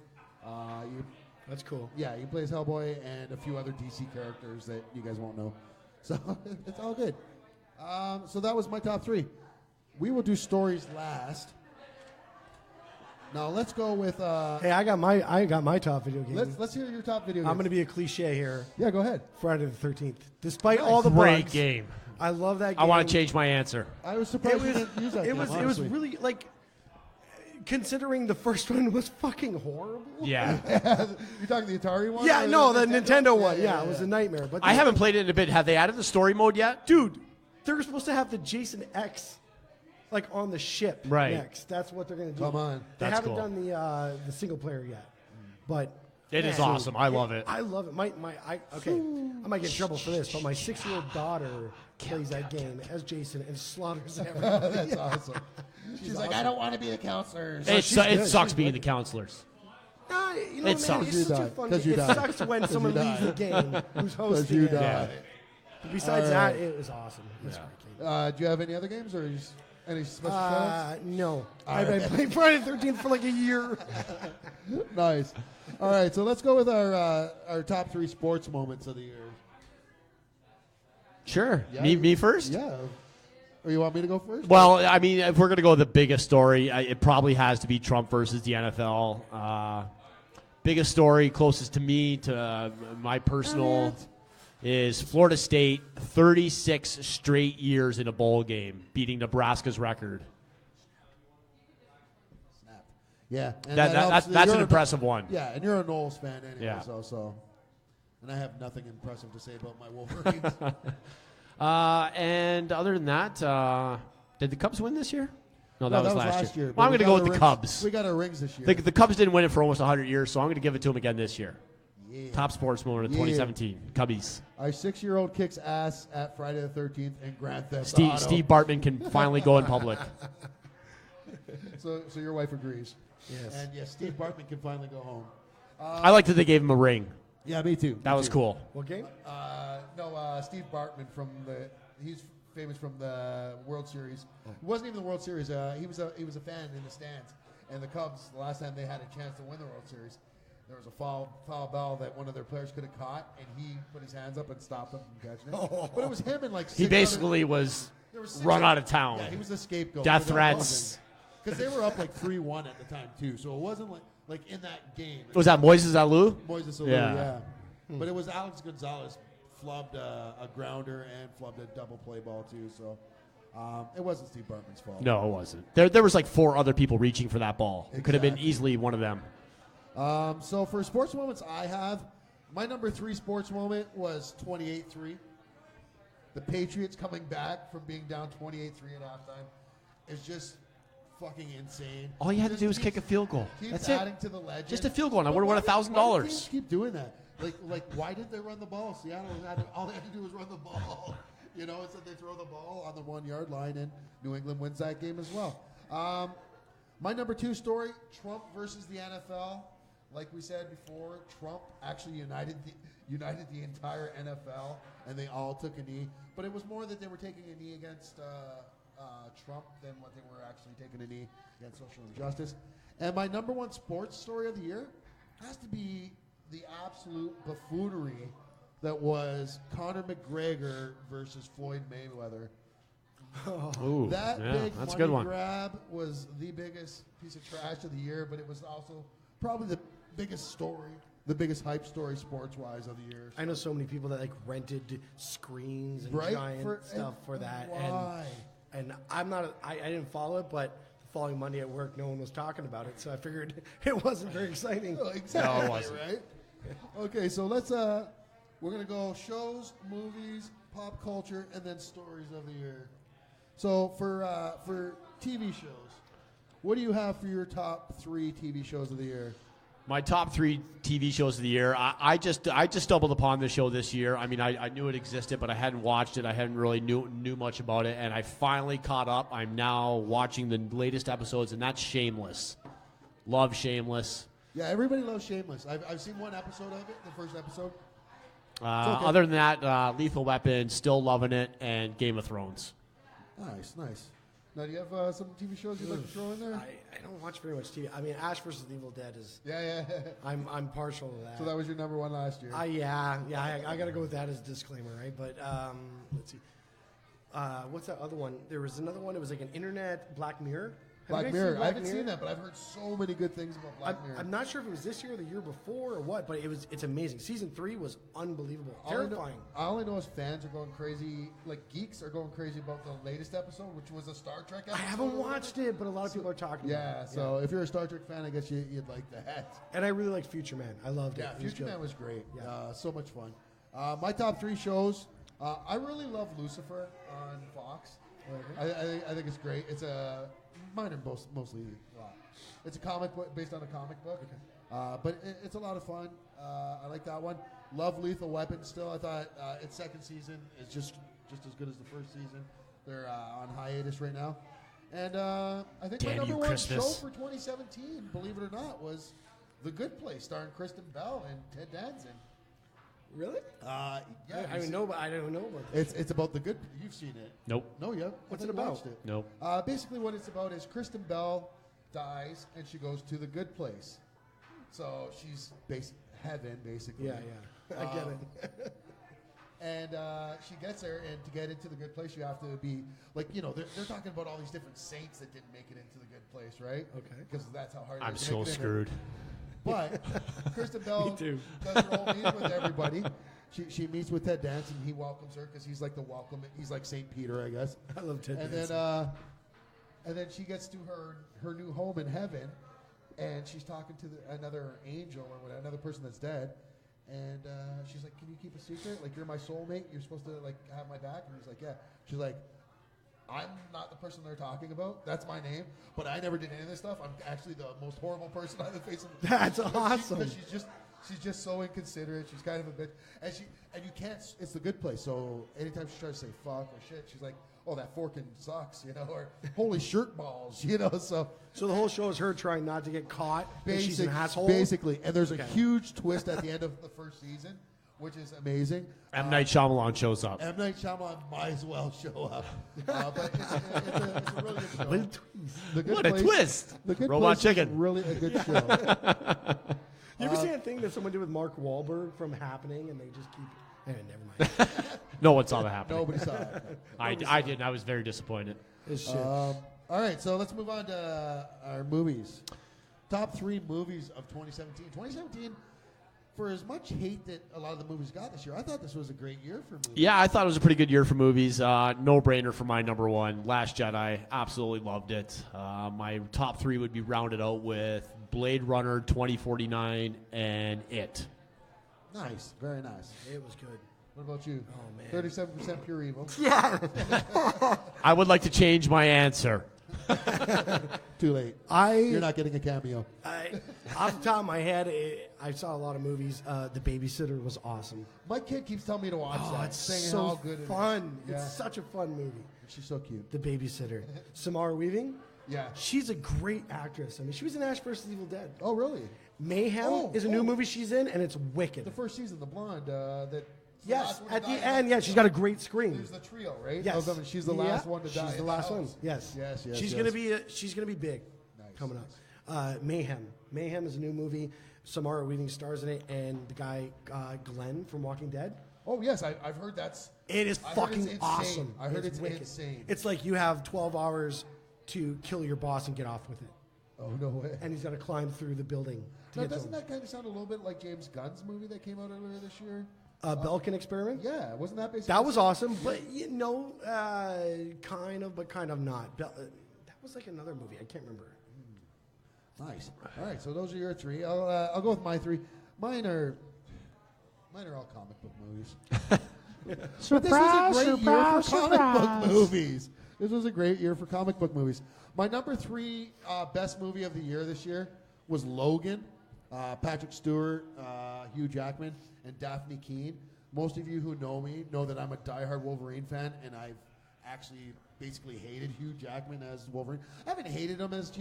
That's cool. Yeah, you can play as Hellboy and a few other DC characters that you guys won't know. So it's all good. So that was my top 3. We will do stories last. Now let's go with. Hey, I got my top video game. Let's hear your top video games. I'm going to be a cliche here. Yeah, go ahead. Friday the 13th. Despite all the Great bugs, game. I love that game. I want to change my answer. I was surprised you didn't use that. It was honestly. really like. Considering the first one was fucking horrible. Yeah. You're talking the Atari one? Yeah, or no, the Nintendo one. Yeah, it was yeah. a nightmare. But I haven't played it in a bit. Have they added the story mode yet? Dude, they're supposed to have the Jason X, like on the ship Right. next. That's what they're going to do. Come on. They That's haven't cool. done the single player yet, but It is awesome. I love it. I love it. I might get in trouble for this, but my 6-year-old daughter plays that game as Jason and slaughters everybody. That's awesome. She's like, I don't want to be the counselor. It good. sucks She's being good. the counselors. You know, It man, sucks. it's such a fun game. It sucks when someone leaves the game who's hosting you it. die. But besides that, it was awesome. It was a great game. Do you have any other games or any special shoutouts? No. I've been playing Friday the 13th for like a year. Nice. All right, so let's go with our top 3 sports moments of the year. Sure. Yeah, Me first? Yeah. Or you want me to go first? Well, I mean, if we're going to go with the biggest story, it probably has to be Trump versus the NFL. Biggest story, closest to me, to my personal, is Florida State 36 straight years in a bowl game, beating Nebraska's record. Snap. Yeah. And That's an impressive one. Yeah, and you're a Knowles fan anyway, Yeah. so. And I have nothing impressive to say about my Wolverines. And other than that, did the Cubs win this year? No, that was last year. but Well, I'm we going to go got with the our rings- Cubs. We got our rings this year. The Cubs didn't win it for almost 100 years, so I'm going to give it to them again this year. Yeah. Top sports moment of Yeah. 2017, Cubbies. Our 6-year-old kicks ass at Friday the 13th in Grand Theft Steve Auto. Bartman can finally go in public. So your wife agrees. Yes. And yes, Steve Bartman can finally go home. I like that they gave him a ring. Yeah, me too. That was cool. What game? Steve Bartman he's famous from the World Series. It wasn't even the World Series. He was a fan in the stands. And the Cubs, the last time they had a chance to win the World Series, there was a foul ball that one of their players could have caught, and he put his hands up and stopped them from catching it. But it was him and like He basically was run out of town. Yeah, he was the scapegoat. Death threats. Because they were up like 3-1 at the time too, so it wasn't like in that game. Was that Moises Alou? Moises Alou, yeah. But it was Alex Gonzalez flubbed a grounder and flubbed a double play ball too. So it wasn't Steve Bartman's fault. No, it wasn't. There was like 4 other people reaching for that ball. It could have been Exactly. easily one of them. So for sports moments I have, my number 3 sports moment was 28-3. The Patriots coming back from being down 28-3 at halftime is just fucking insane. All you had to Just do was keeps- kick a field goal. Keeps That's adding it. to the legend. Just a field goal, and I But would've won why do $1,000. teams keep doing that? Like why did they run the ball? Seattle all they had to do was run the ball. Instead they throw the ball on the 1-yard line, and New England wins that game as well. My number 2 story: Trump versus the NFL. Like we said before, Trump actually united the entire NFL, and they all took a knee. But it was more that they were taking a knee against Trump than what they were actually taking a knee against social injustice. And my number 1 sports story of the year has to be the absolute buffoonery that was Conor McGregor versus Floyd Mayweather. Ooh, That yeah, big that's a money good one. grab was the biggest piece of trash of the year, but it was also probably the biggest story, the biggest hype story sports-wise of the year. I know so many people that rented screens and Right? giant stuff for that. Why? And I'm not. I didn't follow it, but the following Monday at work, no one was talking about it, so I figured it wasn't very exciting. Oh, exactly, No, it wasn't. right? Okay, so let's we're gonna go shows, movies, pop culture, and then stories of the year. So for TV shows, what do you have for your top 3 TV shows of the year? My top 3 TV shows of the year. I just stumbled upon this show this year. I mean, I knew it existed, but I hadn't watched it. I hadn't really knew much about it, and I finally caught up. I'm now watching the latest episodes, and that's Shameless. Love Shameless. Yeah, everybody loves Shameless. I've seen one episode of it, the first episode. okay. Other than that, Lethal Weapon, still loving it, and Game of Thrones. Nice. Now, do you have some TV shows you'd like to throw in there? I don't watch very much TV. I mean, Ash versus the Evil Dead is. Yeah. I'm partial to that. So that was your number 1 last year. I got to go with that as a disclaimer, right? But let's see. What's that other one? There was another one. It was like an internet Black Mirror. Have you Black guys Mirror. seen I haven't Mirror? seen that, but I've heard so many good things about Black Mirror. I'm not sure if it was this year or the year before or what, but it's amazing. Season 3 was unbelievable, terrifying. I only know is fans are going crazy, like geeks are going crazy about the latest episode, which was a Star Trek episode. I haven't watched it, but a lot of people are talking about Yeah, it. so if you're a Star Trek fan, I guess you'd like that. And I really liked Future Man. I loved it. Yeah, It was Future good. Man was great. Yeah. So much fun. My top 3 shows. I really love Lucifer on Fox. I think it's great. It's a minor, mostly. It's a comic book based on a comic book, but it's a lot of fun. I like that one. Love Lethal Weapon. Still, I thought its second season is just as good as the first season. They're on hiatus right now, and I think my Damn number you, 1 Christmas. show for 2017, believe it or not, was The Good Place, starring Kristen Bell and Ted Danson. Really? Yeah, I don't know about this. It's about the good. You've seen it. Nope. No, yeah. What's I it think you about? watched it. Nope. Basically, what it's about is Kristen Bell dies and she goes to the good place. So she's heaven, basically. Yeah. I get it. And she gets there, and to get into the good place, you have to be like, they're talking about all these different saints that didn't make it into the good place, right? Okay. Because that's how hard it I'm is to so make it in. screwed. But Kristen Bell Me too. does her whole meeting with everybody. She meets with Ted Danson. He welcomes her because he's like he's like St. Peter, I guess. I love Ted And Danson. then she gets to her new home in heaven, and she's talking to another angel or whatever, another person that's dead. And she's like, "Can you keep a secret? Like, you're my soulmate. You're supposed to like have my back." And he's like, "Yeah." She's like, "I'm not the person they're talking about. That's my name, but I never did any of this stuff. I'm actually the most horrible person on the face of the That's awesome. Because she's just so inconsiderate. She's kind of a bitch, and you can't. It's the good place. So anytime she tries to say fuck or shit, she's like, "Oh, that forking sucks," or "Holy shirt balls," So the whole show is her trying not to get caught. She's an asshole. Basically, and there's a huge twist at the end of the first season, which is amazing. M. Night Shyamalan shows up. M. Night Shyamalan might as well show up. But it's a really good show. What a twist. The Good What a Place- twist. The Good Robot Place Chicken. is really a good show. You ever see that thing that someone did with Mark Wahlberg from Happening, and they just keep... never mind. No one saw that happen. Nobody saw it. I didn't. I was very disappointed. It's shit. All right, so let's move on to our movies. Top 3 movies of 2017. 2017, for as much hate that a lot of the movies got this year, I thought this was a great year for movies. Yeah, I thought it was a pretty good year for movies. No brainer for my number one, Last Jedi. Absolutely loved it. My top 3 would be rounded out with Blade Runner 2049 and It. Nice, very nice. It was good. What about you? Oh, man. 37% pure evil. I would like to change my answer. Too late. You're not getting a cameo. Off the top of my head, I saw a lot of movies. The Babysitter was awesome. My kid keeps telling me to watch that. It's saying so how good fun. it is. It's such a fun movie. She's so cute. The Babysitter. Samara Weaving. Yeah. She's a great actress. I mean, she was in Ash vs. Evil Dead. Oh, really? Mayhem is a new movie she's in, and it's wicked. The first season, the blonde. That Yes, at the end, yeah, she's got a great scream. There's the trio, right? Yes, Of them, and she's the last one to die. She's the in last one. house. Yes, Yes. She's gonna be big. Coming up. Mayhem. Mayhem is a new movie. Samara Weaving stars in it, and the guy Glenn from Walking Dead. Oh yes, I've heard that's. It is I heard fucking it's insane. awesome. I heard it's wicked. insane. It's like you have 12 hours to kill your boss and get off with it. Oh no way. And he's got to climb through the building to Now, get to doesn't him. that kind of sound a little bit like James Gunn's movie that came out earlier this year? Belkin Experiment? Yeah, wasn't that basically? That was awesome, but kind of, but kind of not. That was like another movie. I can't remember. Nice. All right, so those are your 3. I'll go with my 3. Mine are all comic book movies. Surprise! This was a great year for comic book movies. This was a great year for comic book movies. My number 3 best movie of the year this year was Logan. Patrick Stewart, Hugh Jackman, and Daphne Keane. Most of you who know me know that I'm a diehard Wolverine fan, and I've actually basically hated Hugh Jackman as Wolverine. I haven't hated him as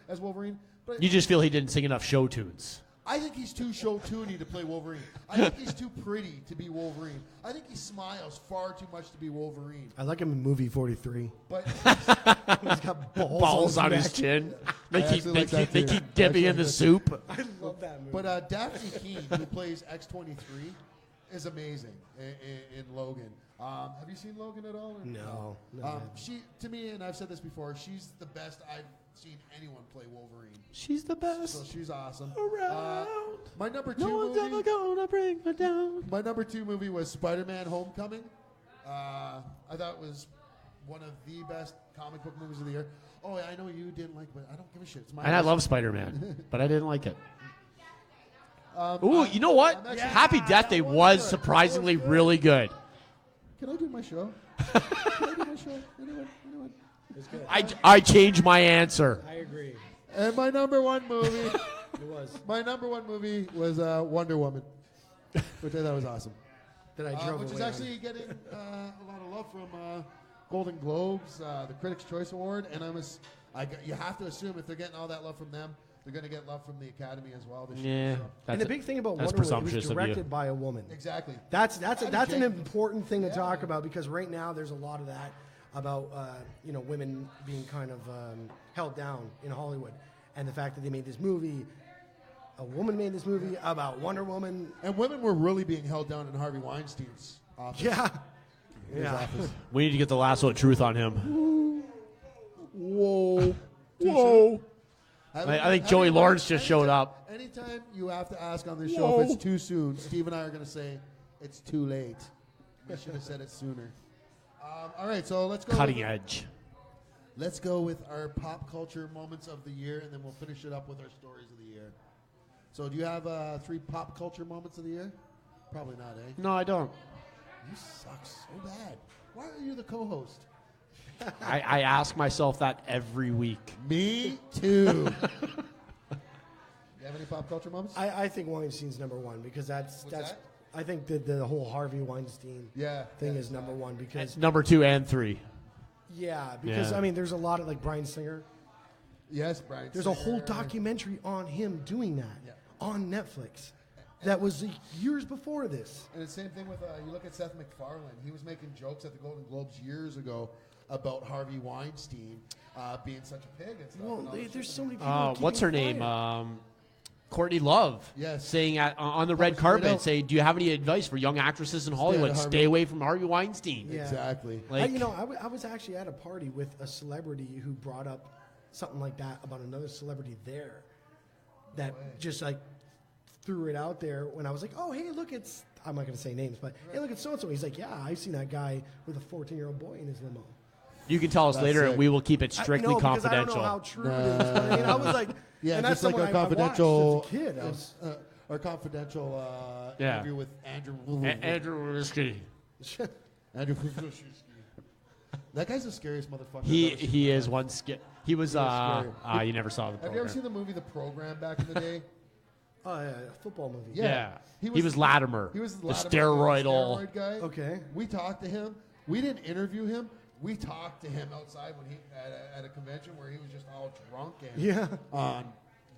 as Wolverine, but You just feel he didn't sing enough show tunes. I think he's too show-toony to play Wolverine. I think he's too pretty to be Wolverine. I think he smiles far too much to be Wolverine. I like him in movie 43. But He's got Balls on his neck. chin. I actually like that They too. keep dipping in the soup. I love that movie. But Daphne Keane, who plays X-23, is amazing in Logan. Have you seen Logan at all? Or No. She, to me, and I've said this before, she's the best I've seen anyone play Wolverine. She's the best. So she's awesome. Around. My number 2 No one's movie. ever gonna bring her down. My number 2 movie was Spider-Man: Homecoming. I thought it was one of the best comic book movies of the year. Oh, I know you didn't like it, but I don't give a shit. It's my And I list. love Spider-Man, but I didn't like it. I'm You know what? actually- Happy Death Day was surprisingly really good. Can I do my show? Can I do my show? Anyone? It's good. I changed my answer. I agree. And my number 1 movie, It was. my number 1 movie was Wonder Woman, which I thought was awesome. That I drove Which is away actually getting a lot of love from Golden Globes, the Critics' Choice Award, and you have to assume if they're getting all that love from them, they're going to get love from the Academy as well this year. Yeah. So. And the big thing about that's Wonder Woman, it was presumptuous of you. directed by a woman. Exactly. That's Patty an Jenkins. important thing to talk about because right now there's a lot of that about women being kind of held down in Hollywood, and the fact that they made this movie, a woman made this movie about Wonder Woman. And women were really being held down in Harvey Weinstein's office. Yeah. His Yeah. office. We need to get the lasso of truth on him. Whoa. Whoa. I think Joey Anytime- Lawrence just showed up. Anytime you have to ask on this show if it's too soon, Steve and I are going to say it's too late. We should have said it sooner. All right, so let's go. Cutting edge. Let's go with our pop culture moments of the year, and then we'll finish it up with our stories of the year. So do you have 3 pop culture moments of the year? Probably not, eh? No, I don't. You suck so bad. Why are you the co-host? I ask myself that every week. Me too. You have any pop culture moments? I think Weinstein's number one because that's that? I think the whole Harvey Weinstein thing is number one because Number 2 and 3. because Yeah. I mean there's a lot of like Bryan Singer. Yes, Brian. There's a whole documentary on him doing that Yeah. on Netflix. That was years before this. And the same thing with, you look at Seth MacFarlane. He was making jokes at the Golden Globes years ago about Harvey Weinstein being such a pig and stuff. Well, and all this there's shit. so many people. What's her keeping name? quiet. Courtney Love. Yes. Saying on the red straight carpet, out. say, do you have any advice for young actresses in Hollywood? out of Harvey. Stay away from Harvey Weinstein. Yeah. Exactly. Like, I was actually at a party with a celebrity who brought up something like that about another celebrity there that just like threw it out there when I was like, oh, hey, look, it's, I'm not going to say names, but hey, look, it's so-and-so. He's like, yeah, I've seen that guy with a 14-year-old boy in his limo. you can tell us That's later, sick. and we will keep it strictly I know, because confidential. I don't know how true it is. But I mean, I was like, Yeah, and that's just like someone our I watched confidential, as a kid. I was, our confidential Yeah. interview with Andrew. Andrew Whiskey. Andrew. That guy's the scariest motherfucker. He is one skit. He was scary. you never saw the Have program. you ever seen the movie The Program back in the day? a football movie. Yeah. He He was Latimer. He was the Latimer, steroidal. steroid guy. Okay. We talked to him. We didn't interview him. We talked to him outside when he at a convention where he was just all drunk and Yeah. on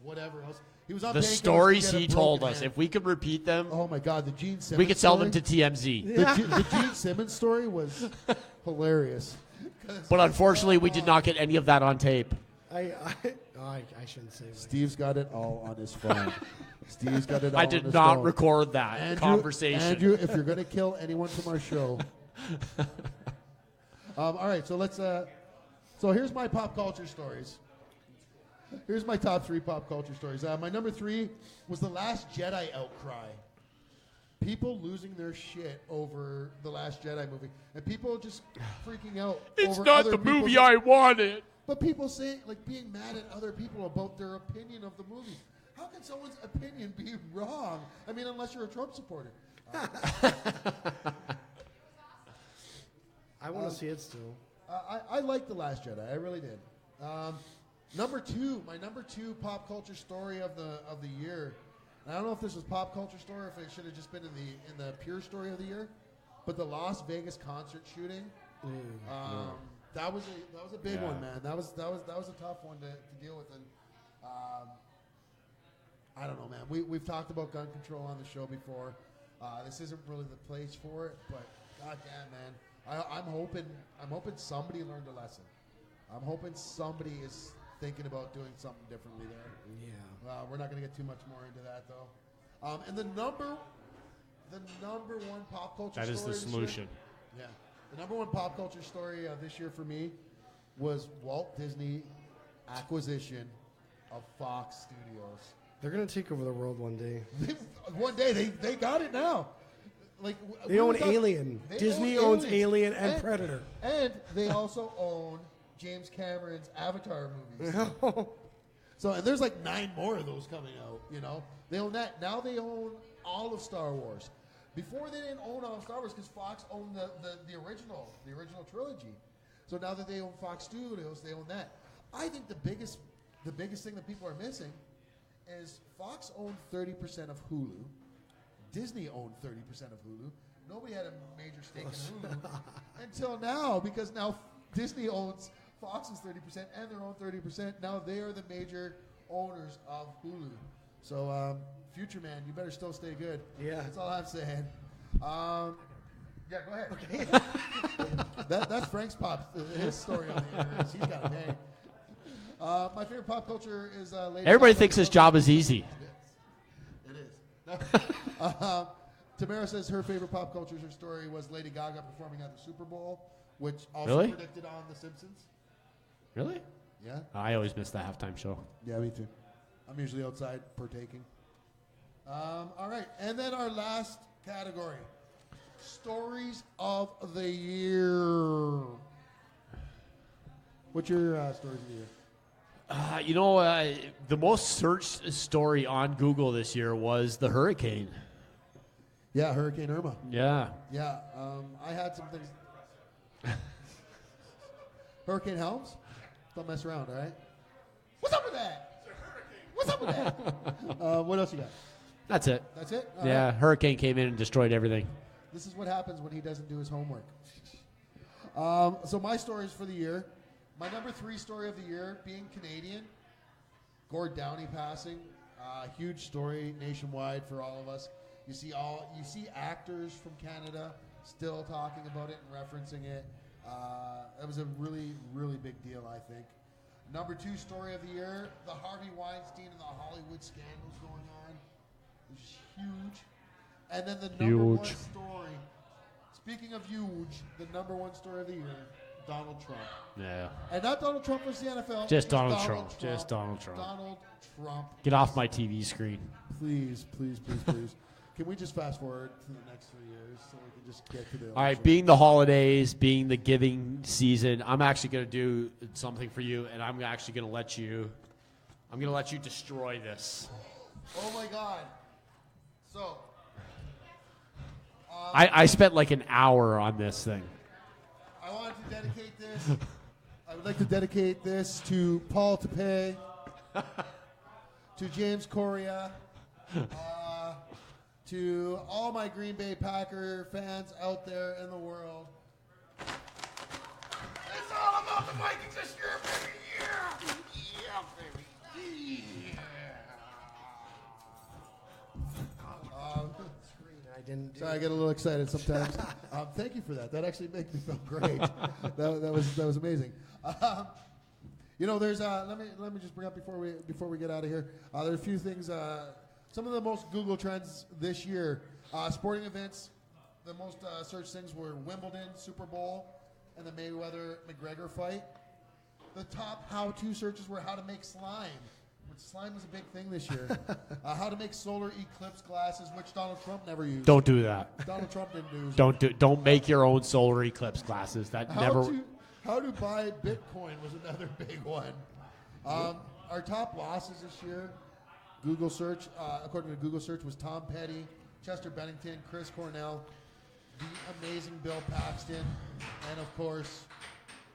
whatever else. He was on The painkillers stories to get a he told broken us, hand. if we could repeat them, Oh my God, the Gene Simmons we could sell them to story? TMZ. The Gene Simmons story was hilarious. But unfortunately, we did not get any of that on tape. I shouldn't say that. Steve's got it all on his phone. Steve's got it all I on did his not phone. record that Andrew, conversation. Andrew, if you're going to kill anyone from our show. All right, so let's. So here's my pop culture stories. Here's my top 3 pop culture stories. My number 3 was The Last Jedi outcry. People losing their shit over The Last Jedi movie. And people just freaking out It's over not other the movie people's- I wanted. But people say, like, being mad at other people about their opinion of the movie. How can someone's opinion be wrong? I mean, unless you're a Trump supporter. I want to see it still. I liked The Last Jedi. I really did. Number 2, my number 2 pop culture story of the year. And I don't know if this was pop culture story, or if it should have just been in the pure story of the year. But the Las Vegas concert shooting. That was a big one, man. That was a tough one to deal with. And I don't know, man. We've talked about gun control on the show before. This isn't really the place for it, but goddamn, man. I'm hoping somebody learned a lesson. I'm hoping somebody is thinking about doing something differently there. Yeah. We're not going to get too much more into that, though. And the number one pop culture That story is the this year- solution. yeah. The number one pop culture story this year for me was Walt Disney acquisition of Fox Studios. They're going to take over the world one day. One day they got it now. Like They own Alien. Disney owns Alien and Predator. And they also own James Cameron's Avatar movies. So and there's like 9 more of those coming out, you know. They own that. Now they own all of Star Wars. Before they didn't own all of Star Wars because Fox owned the original trilogy. So now that they own Fox Studios, they own that. I think the biggest thing that people are missing is Fox owned 30% of Hulu. Disney owned 30% of Hulu. Nobody had a major stake in Hulu until now, because now Disney owns Fox's 30% and their own 30%. Now they are the major owners of Hulu. So, future man, you better still stay good. Yeah. That's all I'm saying. Yeah, go ahead. Okay. That's Frank's his story on the internet. He's got it hang. My favorite pop culture is Lady Everybody Gaga. thinks his job is easy. It is. Tamara says her favorite pop culture story was Lady Gaga performing at the Super Bowl, which also Really? predicted on The Simpsons. Really? Yeah. I always miss the halftime show. Yeah, me too. I'm usually outside partaking. All right, and then our last category, stories of the year. What's your stories of the year? The most searched story on Google this year was the hurricane. Yeah, Hurricane Irma. Yeah. Yeah, I had some things. Hurricane Helms? Don't mess around, all right? What's up with that? What's up with that? What else you got? That's it. That's it? All Yeah, right. hurricane came in and destroyed everything. This is what happens when he doesn't do his homework. So my stories for the year. My number 3 story of the year, being Canadian, Gord Downey passing. Huge story nationwide for all of us. You see actors from Canada still talking about it and referencing it. It was a really, really big deal, I think. Number 2 story of the year, the Harvey Weinstein and the Hollywood scandals going on. It was huge. And then the number 1 story, speaking of huge, the number 1 story of the year, Donald Trump. Yeah. And not Donald Trump versus the NFL. Just Donald Trump. Just Donald Trump. Donald Trump. Get off my TV screen. Please, please, please, please. Can we just fast forward to the next 3 years so we can just get to the All right, being the holidays, being the giving season, I'm actually going to do something for you, and I'm actually going to let you destroy this. Oh, my God. So. I spent like an hour on this thing. I wanted to dedicate this. I would like to dedicate this to Paul Tepe, to James Correa, to all my Green Bay Packer fans out there in the world. It's all about the Vikings this year, baby. Yeah, yeah, baby. Yeah. Sorry, I get a little excited sometimes. Thank you for that. That actually made me feel great. that was amazing. There's let me just bring up before we get out of here. There are a few things. Some of the most Google trends this year. Sporting events. The most searched things were Wimbledon, Super Bowl, and the Mayweather-McGregor fight. The top how-to searches were how to make slime. Slime was a big thing this year. How to make solar eclipse glasses, which Donald Trump never used. Don't do that. Donald Trump didn't use. Don't make your own solar eclipse glasses. How to buy Bitcoin was another big one. Our top losses this year, Google search, according to Google search, was Tom Petty, Chester Bennington, Chris Cornell, the amazing Bill Paxton, and of course,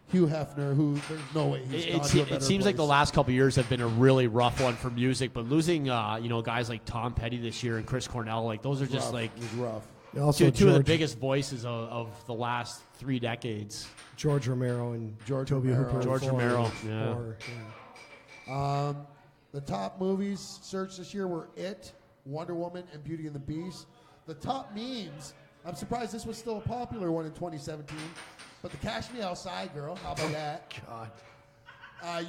Hugh Hefner, who there's no way he's gone to a better It seems like the place. last couple of years have been a really rough one for music, but losing guys like Tom Petty this year and Chris Cornell, like those are just like it was rough. Also, two of the biggest voices of the last 3 decades. George Romero and Toby Romero. Hooper. George Romero, yeah. The top movies searched this year were It, Wonder Woman, and Beauty and the Beast. The top memes, I'm surprised this was still a popular one in 2017, but the Cash Me Outside girl, how about that? God.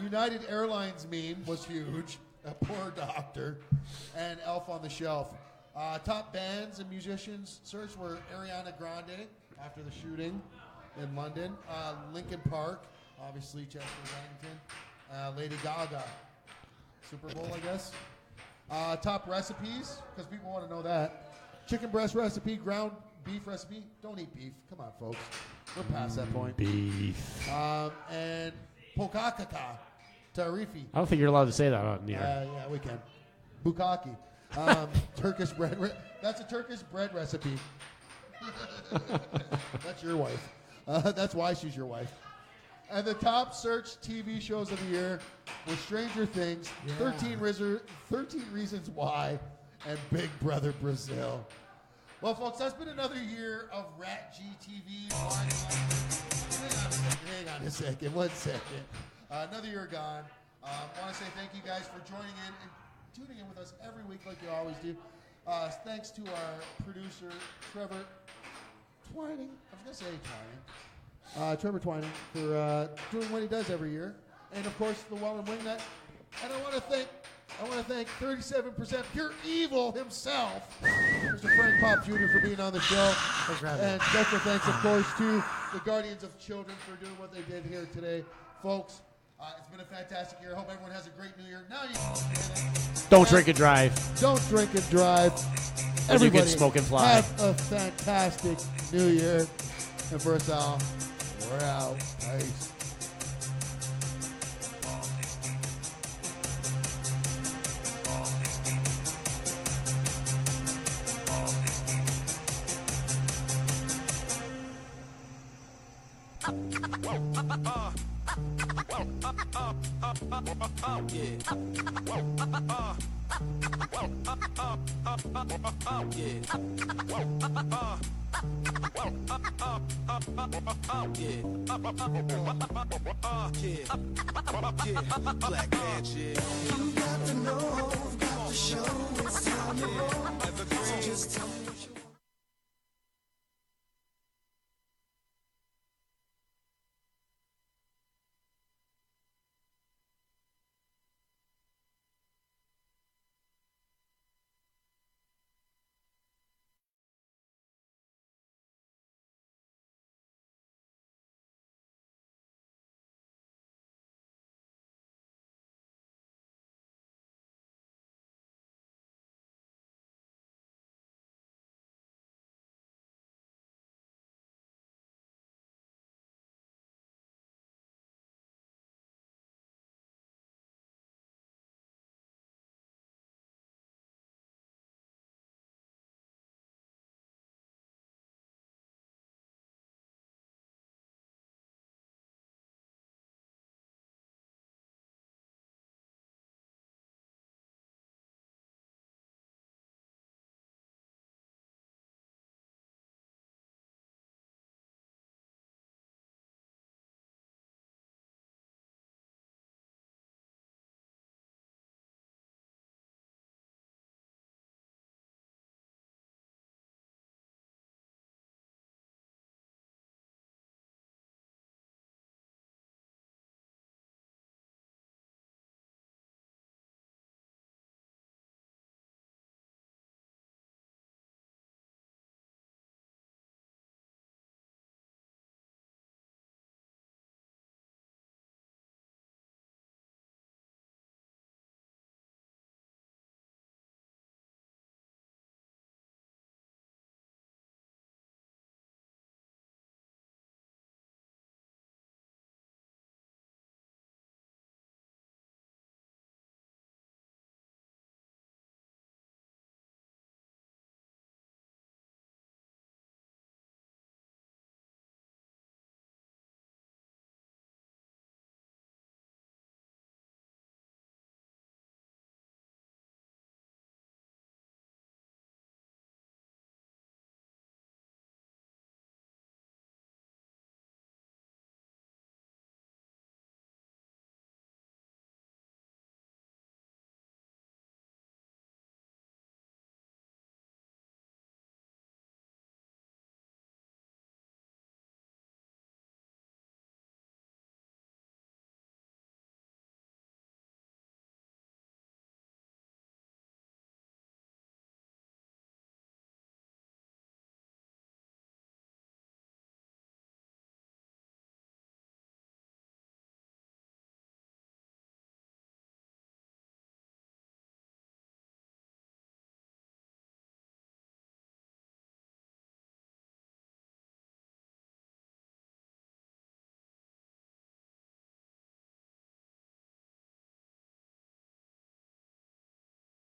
United Airlines meme was huge, A Poor Doctor, and Elf on the Shelf. Top bands and musicians searched were Ariana Grande, after the shooting in London, Linkin Park, obviously Chester Bennington, Lady Gaga, Super Bowl, I guess. Top recipes, because people want to know that. Chicken breast recipe, ground beef recipe. Don't eat beef. Come on, folks. We're past that point. Beef. And Pokakaka, Tarifi. I don't think you're allowed to say that on the air. Yeah, we can. Bukaki. Turkish bread. That's a Turkish bread recipe. That's your wife. That's why she's your wife. And the top searched TV shows of the year were Stranger Things, 13 Reasons Why, and Big Brother Brazil. Well, folks, that's been another year of RATG TV. Hang on a second. 1 second. Another year gone. I want to say thank you guys for joining in and tuning in with us every week like you always do. Thanks to our producer, Trevor Twining. I was going to say Twining. Trevor Twining for doing what he does every year. And, of course, the Well and Wingnut. And I want to thank I want to thank 37% Pure Evil himself, Mr. Frank Pop Jr. for being on the show. Thanks for having me. And special thanks, of course, to the Guardians of Children for doing what they did here today. Folks, it's been a fantastic year. I hope everyone has a great New Year. Now you Don't drink and drive. Don't drink and drive. You Everybody can smoke and fly. have a fantastic New Year. And for us all, we're out. Peace. Black magic. You got to know, got to show, it's time to roll. So just tell me.